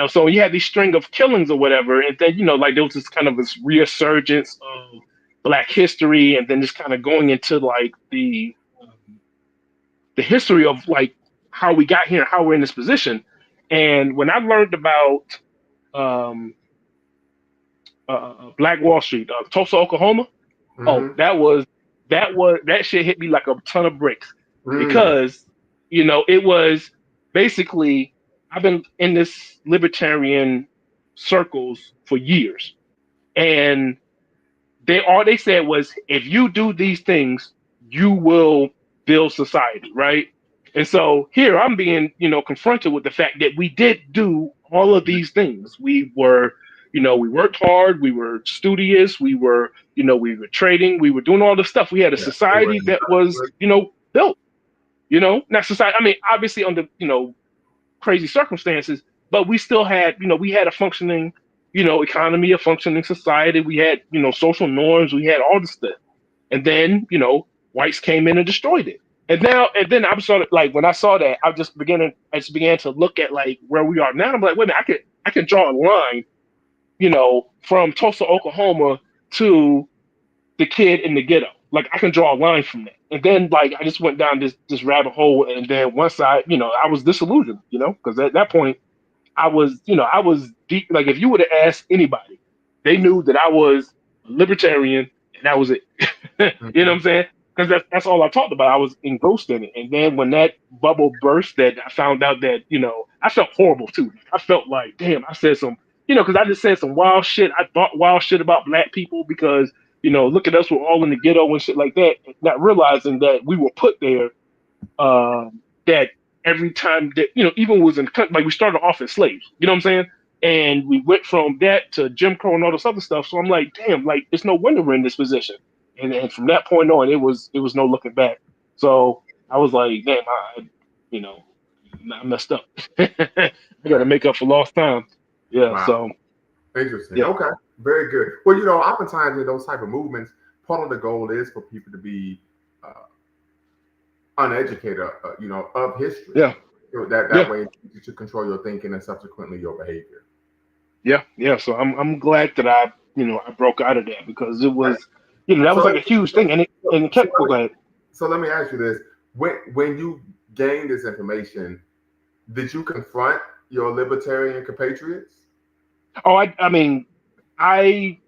so you had these string of killings or whatever, and then like there was this kind of this resurgence of Black history, and then just kind of going into like the history of like how we got here and how we're in this position. And when I learned about um, Black Wall Street, Tulsa, Oklahoma, oh, Mm-hmm. that shit hit me like a ton of bricks Mm. because it was basically I've been in this libertarian circles for years, and all they said was if you do these things, you will build society, right? And so here I'm being, confronted with the fact that we did do all of these things. We were, we worked hard, we were studious, we were trading, we were doing all this stuff. We had a Yeah. They were society that was, built, not society. I mean, obviously under, crazy circumstances, but we still had, we had a functioning, economy, a functioning society. We had, social norms. We had all this stuff. And then, whites came in and destroyed it. And then I was sort of like, when I saw that, I just began to look at like where we are now. I'm like, wait a minute, I can draw a line, from Tulsa, Oklahoma to the kid in the ghetto. Like I can draw a line from that. And then like I just went down this rabbit hole, and then once I was disillusioned, because at that point I was deep. Like if you would have asked anybody, they knew that I was a libertarian, and that was it. You know what I'm saying? Because that's all I talked about. I was engrossed in it. And then when that bubble burst, that I found out that I felt horrible too. I felt like, damn, I said some, because I just said some wild shit. I thought wild shit about Black people because look at us, we're all in the ghetto and shit like that, not realizing that we were put there. That every time that even was in the country, like we started off as slaves, you know what I'm saying, and we went from that to Jim Crow and all this other stuff. So I'm like, damn, like it's no wonder we're in this position. And from that point on, it was no looking back. So I was like, damn, I messed up. I got to make up for lost time. Yeah. Wow. So Interesting. yeah. Okay. Very good. Well, oftentimes in those type of movements, part of the goal is for people to be uneducated, of history. Yeah. That way you should control your thinking and subsequently your behavior. Yeah. Yeah. So I'm glad that I broke out of that, because it was, that was like a huge thing, and it kept going. So let me ask you this: when you gained this information, did you confront your libertarian compatriots? Oh, I mean, I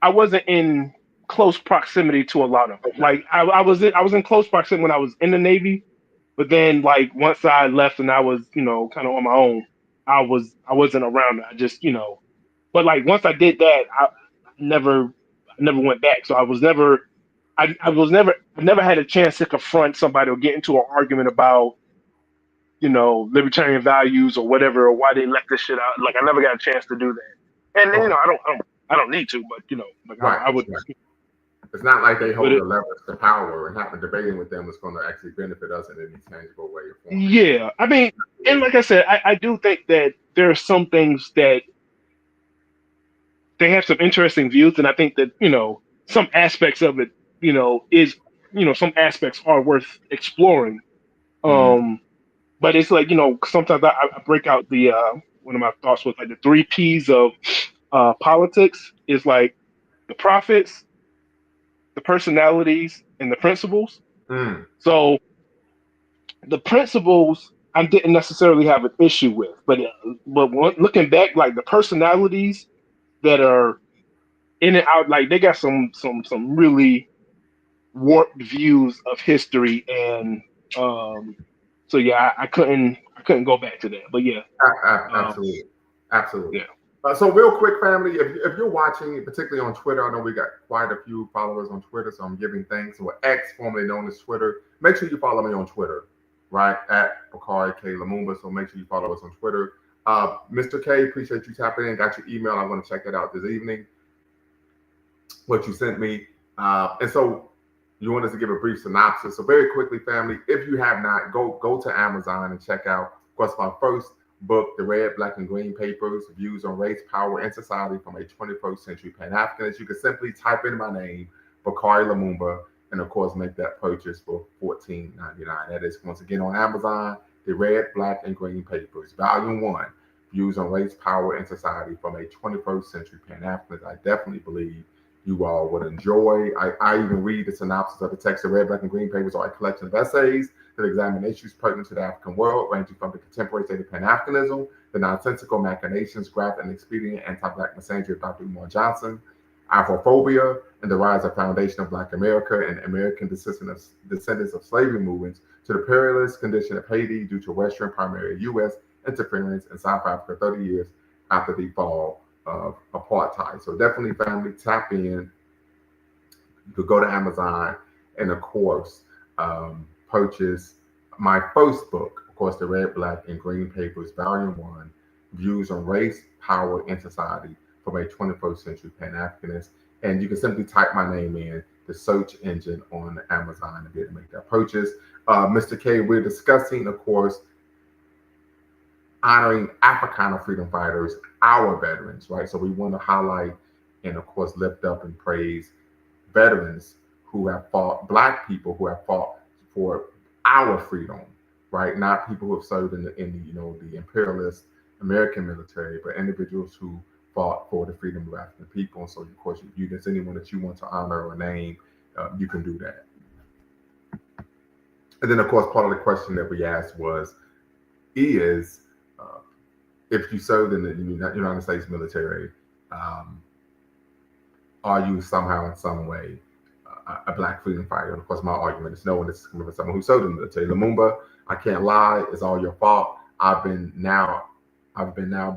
wasn't in close proximity to a lot of them. Like I was in close proximity when I was in the Navy, but then like once I left and I was kind of on my own, I wasn't around. I just but like once I did that, I never went back. So I never had a chance to confront somebody or get into an argument about libertarian values or whatever, or why they let this shit out. Like I never got a chance to do that. And I don't need to, but like right, I would. Right. It's not like they hold the leverage to power, and having debating with them is going to actually benefit us in any tangible way or form. Yeah, I mean, and like I said, I do think that there are some things that they have some interesting views, and I think that some aspects of it is some aspects are worth exploring. But it's like sometimes I break out the one of my thoughts was like the 3 P's of politics is like the profits, the personalities, and the principles. So the principles I didn't necessarily have an issue with, but looking back, like the personalities that are in and out, like they got some really warped views of history, and so yeah, I couldn't go back to that. But yeah, absolutely. Yeah. So real quick, family, if you're watching, particularly on Twitter, I know we got quite a few followers on Twitter, so I'm giving thanks. Or X, formerly known as Twitter. Make sure you follow me on Twitter, right, at Bakari K. Lumumba. So make sure you follow us on Twitter. Mr. K, appreciate you tapping in. Got your email. I want to check that out this evening. What you sent me. And so you want us to give a brief synopsis. So very quickly, family, if you have not, go to Amazon and check out, of course, my first book, The Red, Black, and Green Papers, Views on Race, Power, and Society from a 21st Century Pan-Africanist. You can simply type in my name, Bakari Lumumba, and of course, make that purchase for $14.99. That is, once again, on Amazon, The Red, Black, and Green Papers, Volume 1, views on race, power, and society from a 21st century Pan-Africanist. I definitely believe you all would enjoy. I even read the synopsis of the text. The Red, Black, and Green Papers are a collection of essays that examine issues pertinent to the African world, ranging from the contemporary state of Pan-Africanism, the nonsensical machinations, graft, and expedient anti-Black misandry of Dr. Umar Johnson, Afrophobia, and the rise of foundation of Black America and American descendants of slavery movements, to the perilous condition of Haiti due to Western, primarily U.S. interference in South Africa 30 years after the fall of apartheid. So definitely, family, tap in. You could go to Amazon and, of course, purchase my first book, of course, The Red, Black, and Green Papers, Volume 1, Views on Race, Power, and Society from a 21st Century Pan-Africanist. And you can simply type my name in the search engine on Amazon to be able to make that purchase. Mr. K, we're discussing, of course, honoring Africana Freedom Fighters, our veterans, right? So we want to highlight and, of course, lift up and praise veterans who have fought, Black people who have fought for our freedom, right? Not people who have served in the the imperialist American military, but individuals who fought for the freedom of African people. And so, of course, if there's anyone that you want to honor or name, you can do that. And then, of course, part of the question that we asked was, if you served in the United States military, are you somehow in some way a Black freedom fighter? And of course, my argument is no, and this is coming from someone who served in the military. Lumumba, I can't lie, it's all your fault. I've been now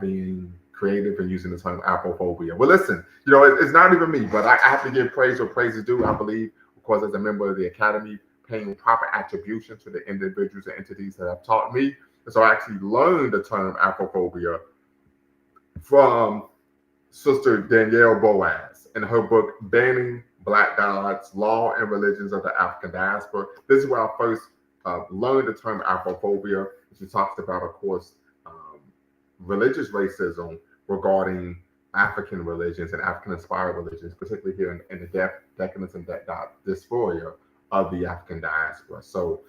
being creative and using the term Afrophobia. Well, listen, it's not even me, but I have to give praise where praise is due. I believe, of course, as a member of the Academy, paying proper attribution to the individuals and entities that have taught me. And so I actually learned the term Afrophobia from Sister Danielle Boaz in her book, Banning Black Gods, Law and Religions of the African Diaspora. This is where I first learned the term Afrophobia. She talks about, of course, religious racism regarding African religions and African-inspired religions, particularly here in the decadence and dysphoria of the African diaspora. So,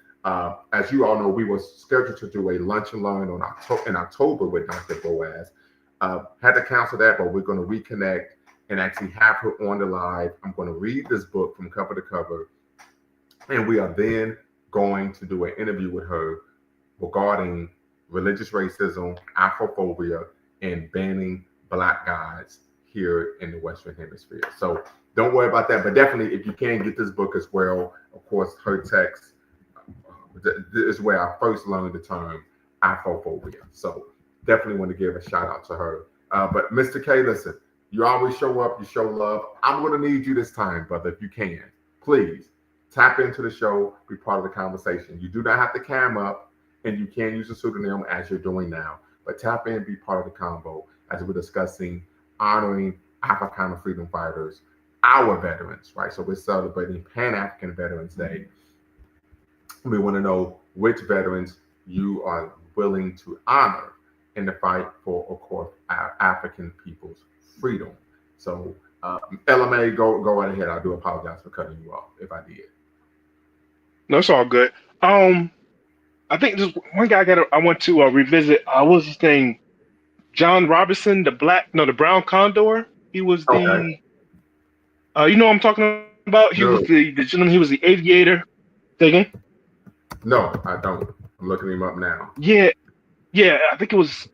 as you all know, we were scheduled to do a lunch and learn in October with Dr. Boaz. Had to cancel that, but we're going to reconnect and actually have her on the live. I'm going to read this book from cover to cover, and we are then going to do an interview with her regarding religious racism, Afrophobia, and banning Black gods here in the Western Hemisphere. So don't worry about that, but definitely if you can get this book as well, of course, her text is where I first learned the term Afrophobia. So definitely want to give a shout out to her. But Mr. K, listen, you always show up, you show love. I'm going to need you this time, brother, if you can. Please tap into the show, be part of the conversation. You do not have to cam up, and you can use a pseudonym as you're doing now. But tap in, be part of the combo as we're discussing honoring Africana Freedom Fighters, our veterans, right? So we're celebrating Pan-African Veterans Day. We want to know which veterans you are willing to honor in the fight for, of course, African people's freedom. So, LMA, go right ahead. I do apologize for cutting you off if I did. No, it's all good. I think there's one guy I want to revisit. What was his name? John Robinson, the brown condor. He was the, you know what I'm talking about? He was the gentleman. He was the aviator. Say again? No, I don't. I'm looking him up now. Yeah. I think it was.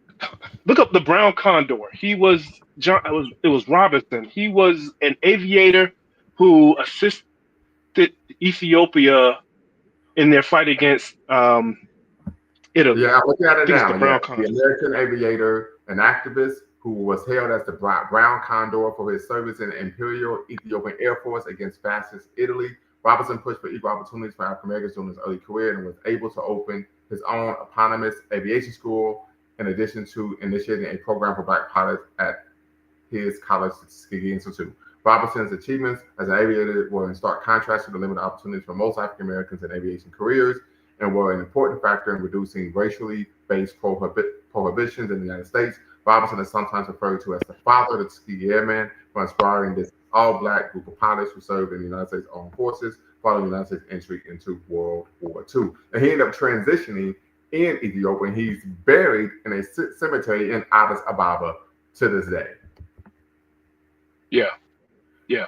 Look up the brown condor. He was John. It was Robinson. He was an aviator who assisted Ethiopia in their fight against Italy. Yeah, I'm looking at it now. The American aviator, an activist who was hailed as the brown condor for his service in the Imperial Ethiopian Air Force against fascist Italy. Robinson pushed for equal opportunities for African Americans during his early career and was able to open his own eponymous aviation school, in addition to initiating a program for Black pilots at his college Tuskegee Institute. Robinson's achievements as an aviator were in stark contrast to the limited opportunities for most African Americans in aviation careers, and were an important factor in reducing racially based prohibitions in the United States. Robinson is sometimes referred to as the father of the Tuskegee Airmen for inspiring this all-Black group of pilots who served in the United States Armed Forces following the United States entry into World War II. And he ended up transitioning in Ethiopia, and he's buried in a cemetery in Addis Ababa to this day. Yeah, yeah,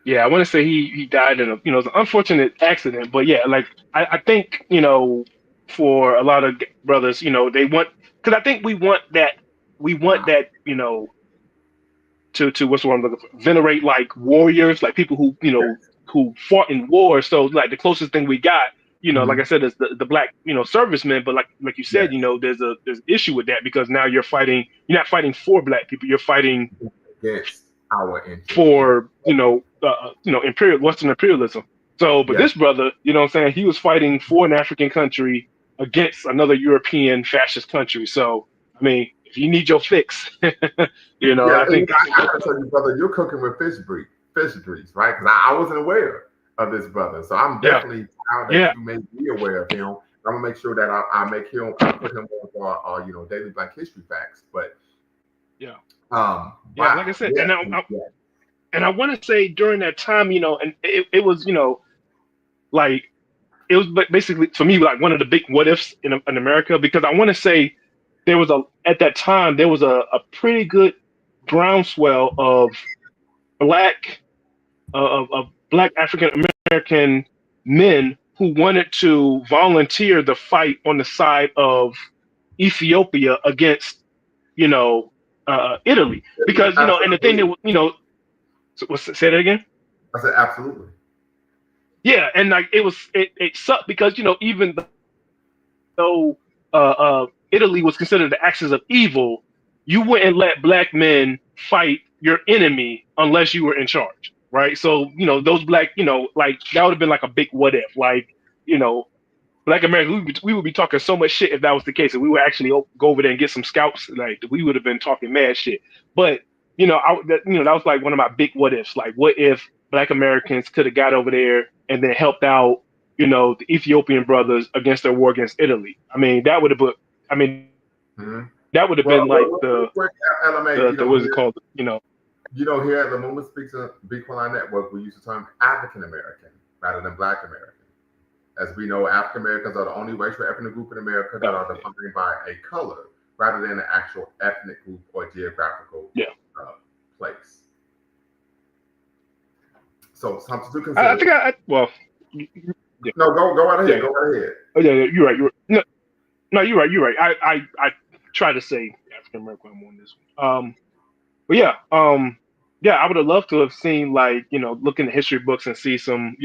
yeah. I want to say he died in a it was an unfortunate accident, but yeah, like I think for a lot of brothers, they want because I think we want that to what's the word I'm looking for? Venerate like warriors, like people who who fought in war. So like the closest thing we got, like I said, is the black servicemen. But like you said, Yes, there's an issue with that because now you're not fighting for black people, you're fighting against our interests. for imperial Western imperialism. So, but Yes, this brother, what I'm saying, he was fighting for an African country against another European fascist country. So, I mean, if you need your fix, yeah. I And think I gotta tell you, brother, you're cooking with fish grease, right? Because I wasn't aware of this brother, so I'm yeah, definitely proud that yeah, you made me aware of him. I'm gonna make sure that I put him on for our daily Black History facts. But yeah, yeah. Like I wow, said, yeah, yeah. and I want to say during that time, and it was, like it was basically for me like one of the big what ifs in America because I want to say at that time there was a pretty good groundswell of black black African American men who wanted to volunteer the fight on the side of Ethiopia against Italy because and the thing Absolutely. that say that again. I said absolutely. Yeah, and like it sucked because even though Italy was considered the axis of evil, you wouldn't let black men fight your enemy unless you were in charge, right? So those black, like that would have been like a big what if, like you know, Black America, we would be talking so much shit if that was the case. If we would actually go over there and get some scouts, like we would have been talking mad shit. But that was like one of my big what ifs. Like, what if Black Americans could have got over there and then helped out, the Ethiopian brothers against their war against Italy? I mean, that would have put. I mean, Hmm. that would have Well, been like real quick, LMA, the what's it called? here at the Movement Speaks Big Line Network, we use the term African American rather than Black American. As we know, African Americans are the only racial ethnic group in America that are defined by a color rather than an actual ethnic group or geographical Yeah. place. So something to I consider. think well. Yeah. No, go right ahead. Yeah. Go right ahead. Oh yeah, you're right. You're right. No, you're right. You're right. I try to say African American on this one. But yeah, I would have loved to have seen like look in the history books and see some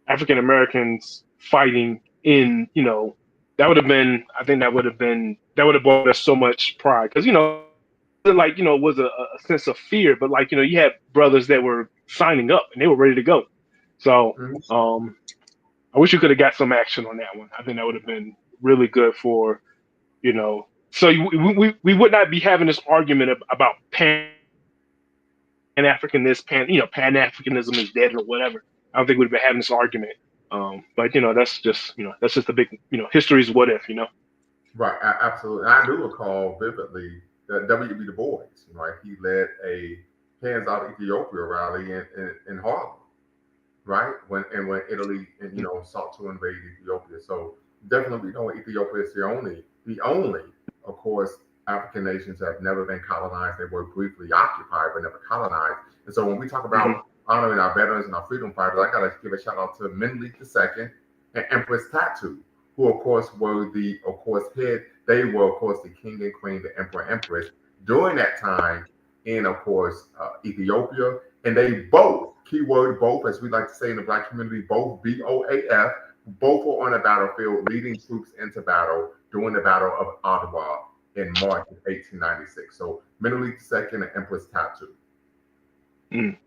African Americans fighting in that would have been I think that would have brought us so much pride because like it was a sense of fear, but like you had brothers that were signing up and they were ready to go. So Mhm. I wish you could have got some action on that one. I think that would have been really good for So we would not be having this argument about Pan African Pan Africanism is dead or whatever. I don't think we'd be having this argument. But that's just a big history's what if. Right, absolutely. And I do recall vividly that W.B. Du Bois, right? He led a Hands Out Ethiopia rally in Harlem, right? When Italy sought to invade Ethiopia. So definitely we know Ethiopia is the only, of course, African nations that have never been colonized. They were briefly occupied but never colonized. And so when we talk about honoring our veterans and our freedom fighters, I gotta give a shout out to Menelik II and Empress Tatu, who of course were they were of course the king and queen, the emperor, empress during that time in of course Ethiopia. And they both, keyword both, as we like to say in the Black community, both BOAF, both were on the battlefield leading troops into battle during the Battle of Ottawa in March of 1896. So Menelik II and Empress Tatu.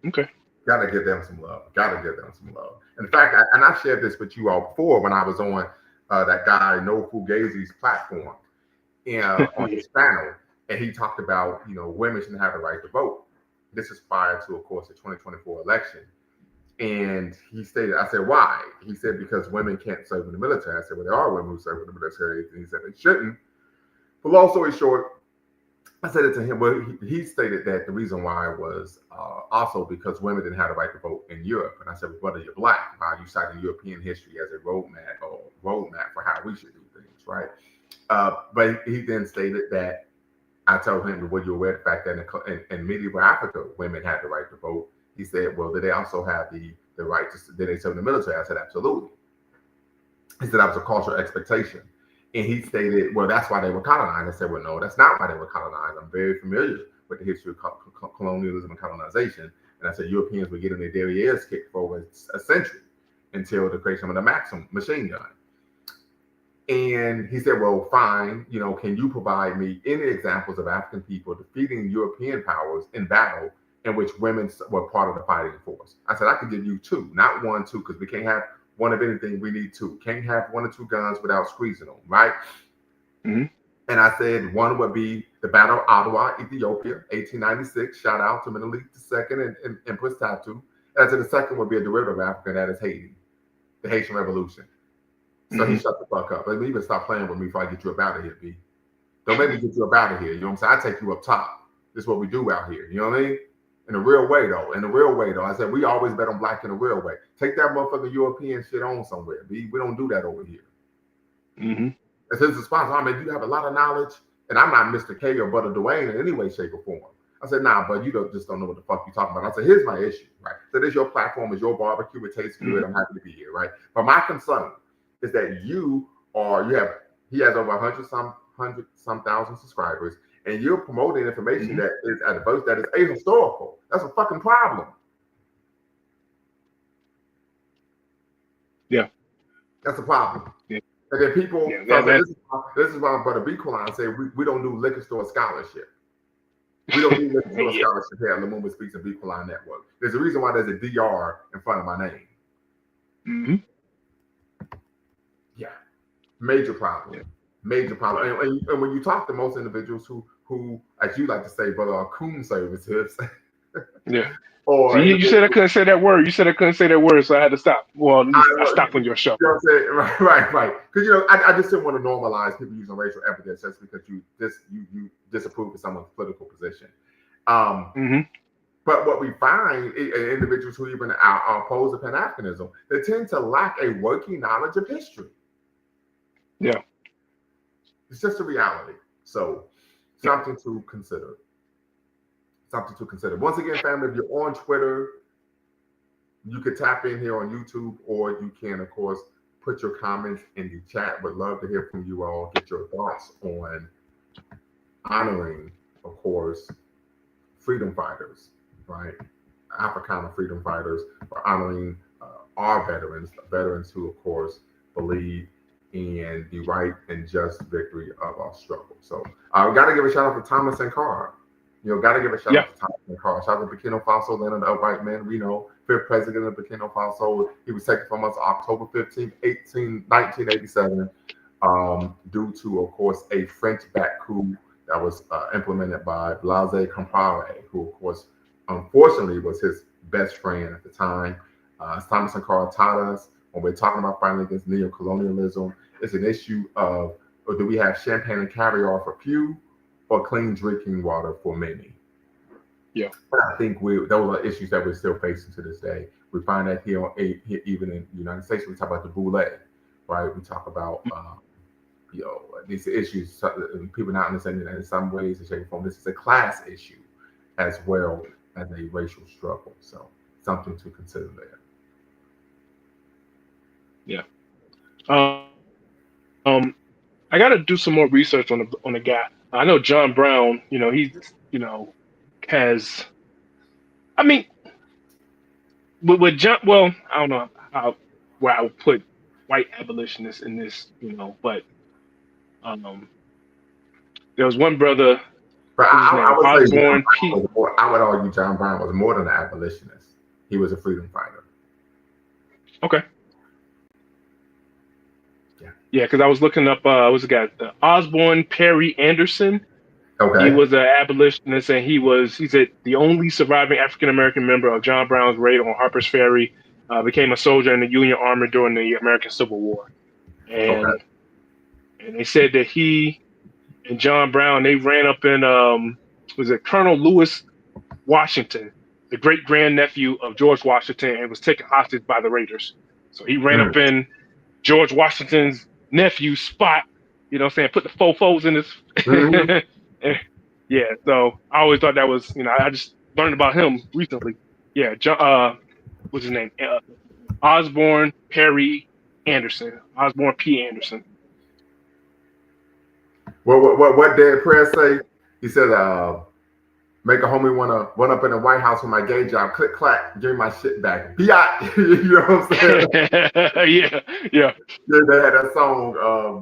Okay. Gotta give them some love. Gotta give them some love. In fact, I shared this with you all before when I was on that guy No Fugazi's platform on his panel, and he talked about women shouldn't have the right to vote. This is prior to, of course, the 2024 election. And he stated, I said, why? He said, because women can't serve in the military. I said, well, there are women who serve in the military. And he said they shouldn't. But long story short, I said it to him. Well, he stated that the reason why was also because women didn't have the right to vote in Europe. And I said, well, brother, you're Black. Why are you citing European history as a roadmap for how we should do things, right? But he then stated that I told him, "Were you aware of the fact that in medieval Africa, women had the right to vote?" He said, "Well, did they also have the right to? Did they serve in the military?" I said, "Absolutely." He said that was a cultural expectation. And he stated, well, that's why they were colonized. I said, well, no, that's not why they were colonized. I'm very familiar with the history of colonialism and colonization. And I said, Europeans were getting their derrieres kicked for over a century until the creation of the Maxim machine gun. And he said, well, fine, can you provide me any examples of African people defeating European powers in battle in which women were part of the fighting force? I said, I could give you two, not one, two, because we can't have one of anything, we need two. Can't have one or two guns without squeezing them, right? Mm-hmm. And I said one would be the Battle of Adwa, Ethiopia, 1896. Shout out to Menelik II and Empress Tatu. And I said the second would be a derivative of Africa, that is Haiti, the Haitian Revolution. So he shut the fuck up. Let me even stop playing with me before I get you up out of here, B. Don't make me get you up out of here. You know what I'm saying? I take you up top. This is what we do out here. You know what I mean? In a real way, though. I said, we always bet on black in a real way. Take that motherfucking European shit on somewhere, B. We don't do that over here. Mm-hmm. As his response, I mean, you have a lot of knowledge, and I'm not Mr. K or Brother Dwayne in any way, shape, or form. I said, nah, but you just don't know what the fuck you're talking about. I said, here's my issue, right? So this is your platform, is your barbecue, it tastes good, I'm happy to be here, right? But my concern is that he has over 100 some thousand subscribers, and you're promoting information that is adverse, that is ahistorical. That's a fucking problem. Yeah. That's a problem. Yeah. And then people, this is why Brother B. Quillan said we don't do liquor store scholarship. We don't do liquor store scholarship here at Lumumba Speaks and B. Quillan Network. There's a reason why there's a DR in front of my name. Mm-hmm. Yeah. Major problem. Yeah. Major problem. And when you talk to most individuals who, as you like to say, brother, are conservatives. Yeah. Or so you said I couldn't say that word. You said I couldn't say that word, so I had to stop. Well, I stopped on your show. You know what I'm saying? Right. Because I just didn't want to normalize people using racial epithets just because you disapprove of someone's political position. But what we find in individuals who even are opposed to Pan-Africanism, they tend to lack a working knowledge of history. Yeah. It's just a reality. So something to consider. Once again, family, if you're on Twitter, you could tap in here on YouTube, or you can, of course, put your comments in the chat. Would love to hear from you all, get your thoughts on honoring, of course, freedom fighters, right? Africana freedom fighters, for honoring our veterans who, of course, believe in the right and just victory of our struggle. So we got to give a shout out to Thomas and Carr. Got to give a shout out to Thomas and Carr. Shout out to Burkina Faso, land of the upright men. We know, 5th president of Burkina Faso. He was taken from us October 15th, 1987, due to, of course, a French-backed coup that was implemented by Blaise Compaoré, who, of course, unfortunately was his best friend at the time. As Thomas and Carr taught us, when we're talking about fighting against neo-colonialism, it's an issue of, or do we have champagne and caviar for few, or clean drinking water for many? Yeah, I think those are issues that we're still facing to this day. We find that here even in the United States, we talk about the boule, right? We talk about these issues. People not understanding that in some ways, in shape or form, this is a class issue as well as a racial struggle. So something to consider there. Yeah. I got to do some more research on the guy. I know John Brown. He's has. I mean, with John. Well, I don't know where I would put white abolitionists in this. But there was one brother. But I would say I would argue John Brown was more than an abolitionist. He was a freedom fighter. Okay. Yeah, because I was looking up, what's the guy? Osborne Perry Anderson. Okay. He was an abolitionist, and he said the only surviving African-American member of John Brown's raid on Harper's Ferry, became a soldier in the Union Army during the American Civil War. And they said that he and John Brown, they ran up in, was it Colonel Lewis Washington, the great-grandnephew of George Washington, and was taken hostage by the raiders. So he ran up in George Washington's nephew's spot, You know what I'm saying? Put the fofos in his. Mhm. Yeah, so I always thought that was, I just learned about him recently. Yeah, what's his name? Osborne Perry Anderson. Osborne P. Anderson. What Dead Prez say? He said, make a homie wanna run up in the White House with my gay job. Click clack, give me my shit back. Biat. You know what I'm saying? Yeah, yeah. Yeah, they had that song,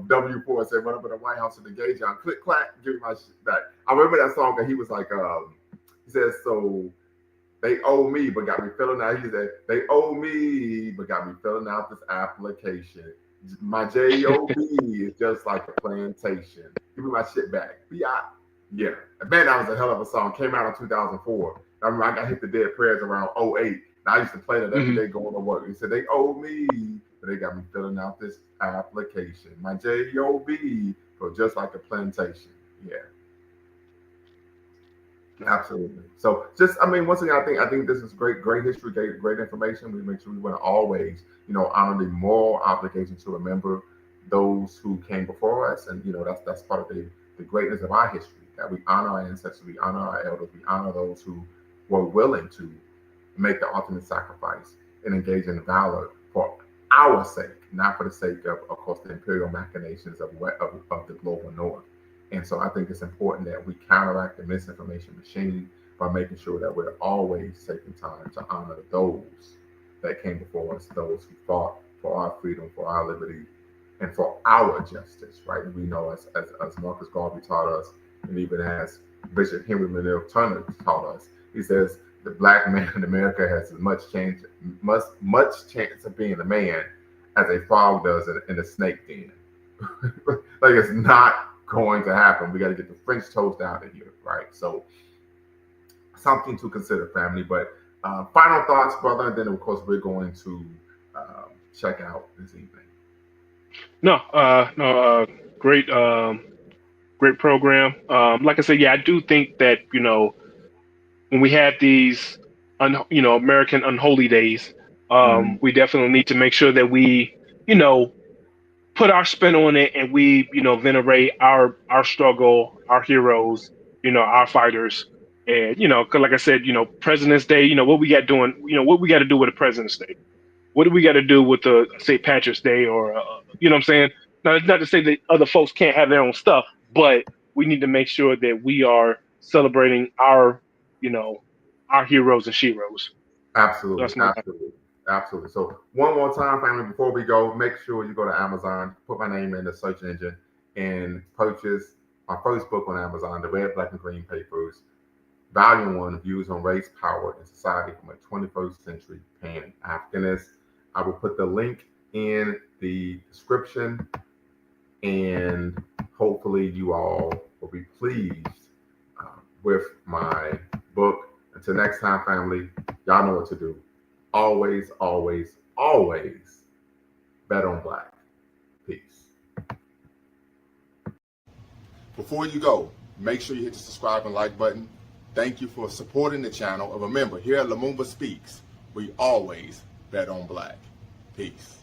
W4 said, run up in the White House with the gay job. Click clack, give me my shit back. I remember that song, and he was like, he said, so they owe me, but got me filling out. He said, they owe me, but got me filling out this application. My JOB is just like a plantation. Give me my shit back. Yeah. Man, that was a hell of a song. Came out in 2004. I remember I got hit the Dead Prayers around 08. And I used to play that every day going to work. He said, they owe me, but they got me filling out this application. My JOB for just like a plantation. Yeah. Absolutely. So just, once again, I think this is great history, great information. We make sure we want to always, honor the moral obligation to remember those who came before us, and that's part of the greatness of our history. That we honor our ancestors, we honor our elders, we honor those who were willing to make the ultimate sacrifice and engage in valor for our sake, not for the sake of course, the imperial machinations of the global north. And so I think it's important that we counteract the misinformation machine by making sure that we're always taking time to honor those that came before us, those who fought for our freedom, for our liberty, and for our justice, right? And we know as Marcus Garvey taught us, and even as Bishop Henry Manil Turner taught us, he says the black man in America has as much chance of being a man as a frog does in a snake den. Like, it's not going to happen. We got to get the French toast out of here, right? So something to consider, family. But final thoughts, brother, and then of course we're going to check out this evening. Great, great program. Like I said, yeah, I do think that when we have these, American unholy days, we definitely need to make sure that we, put our spin on it, and we, venerate our struggle, our heroes, our fighters, and 'cause like I said, President's Day, what we got doing, what we got to do with a President's Day. What do we got to do with the St. Patrick's Day, or what I'm saying? Now, it's not to say that other folks can't have their own stuff, but we need to make sure that we are celebrating our, our heroes and sheroes. Absolutely, So absolutely. So one more time, family, before we go, make sure you go to Amazon, put my name in the search engine, and purchase my first book on Amazon, The Red, Black, and Green Papers, Volume 1, Views on Race, Power, and Society from a 21st Century Pan-Africanist. I will put the link in the description, and hopefully you all will be pleased with my book. Until next time, family, y'all know what to do. Always, always, always bet on Black. Peace. Before you go, make sure you hit the subscribe and like button. Thank you for supporting the channel. And remember, here at Lumumba Speaks, we always bet on Black. Peace.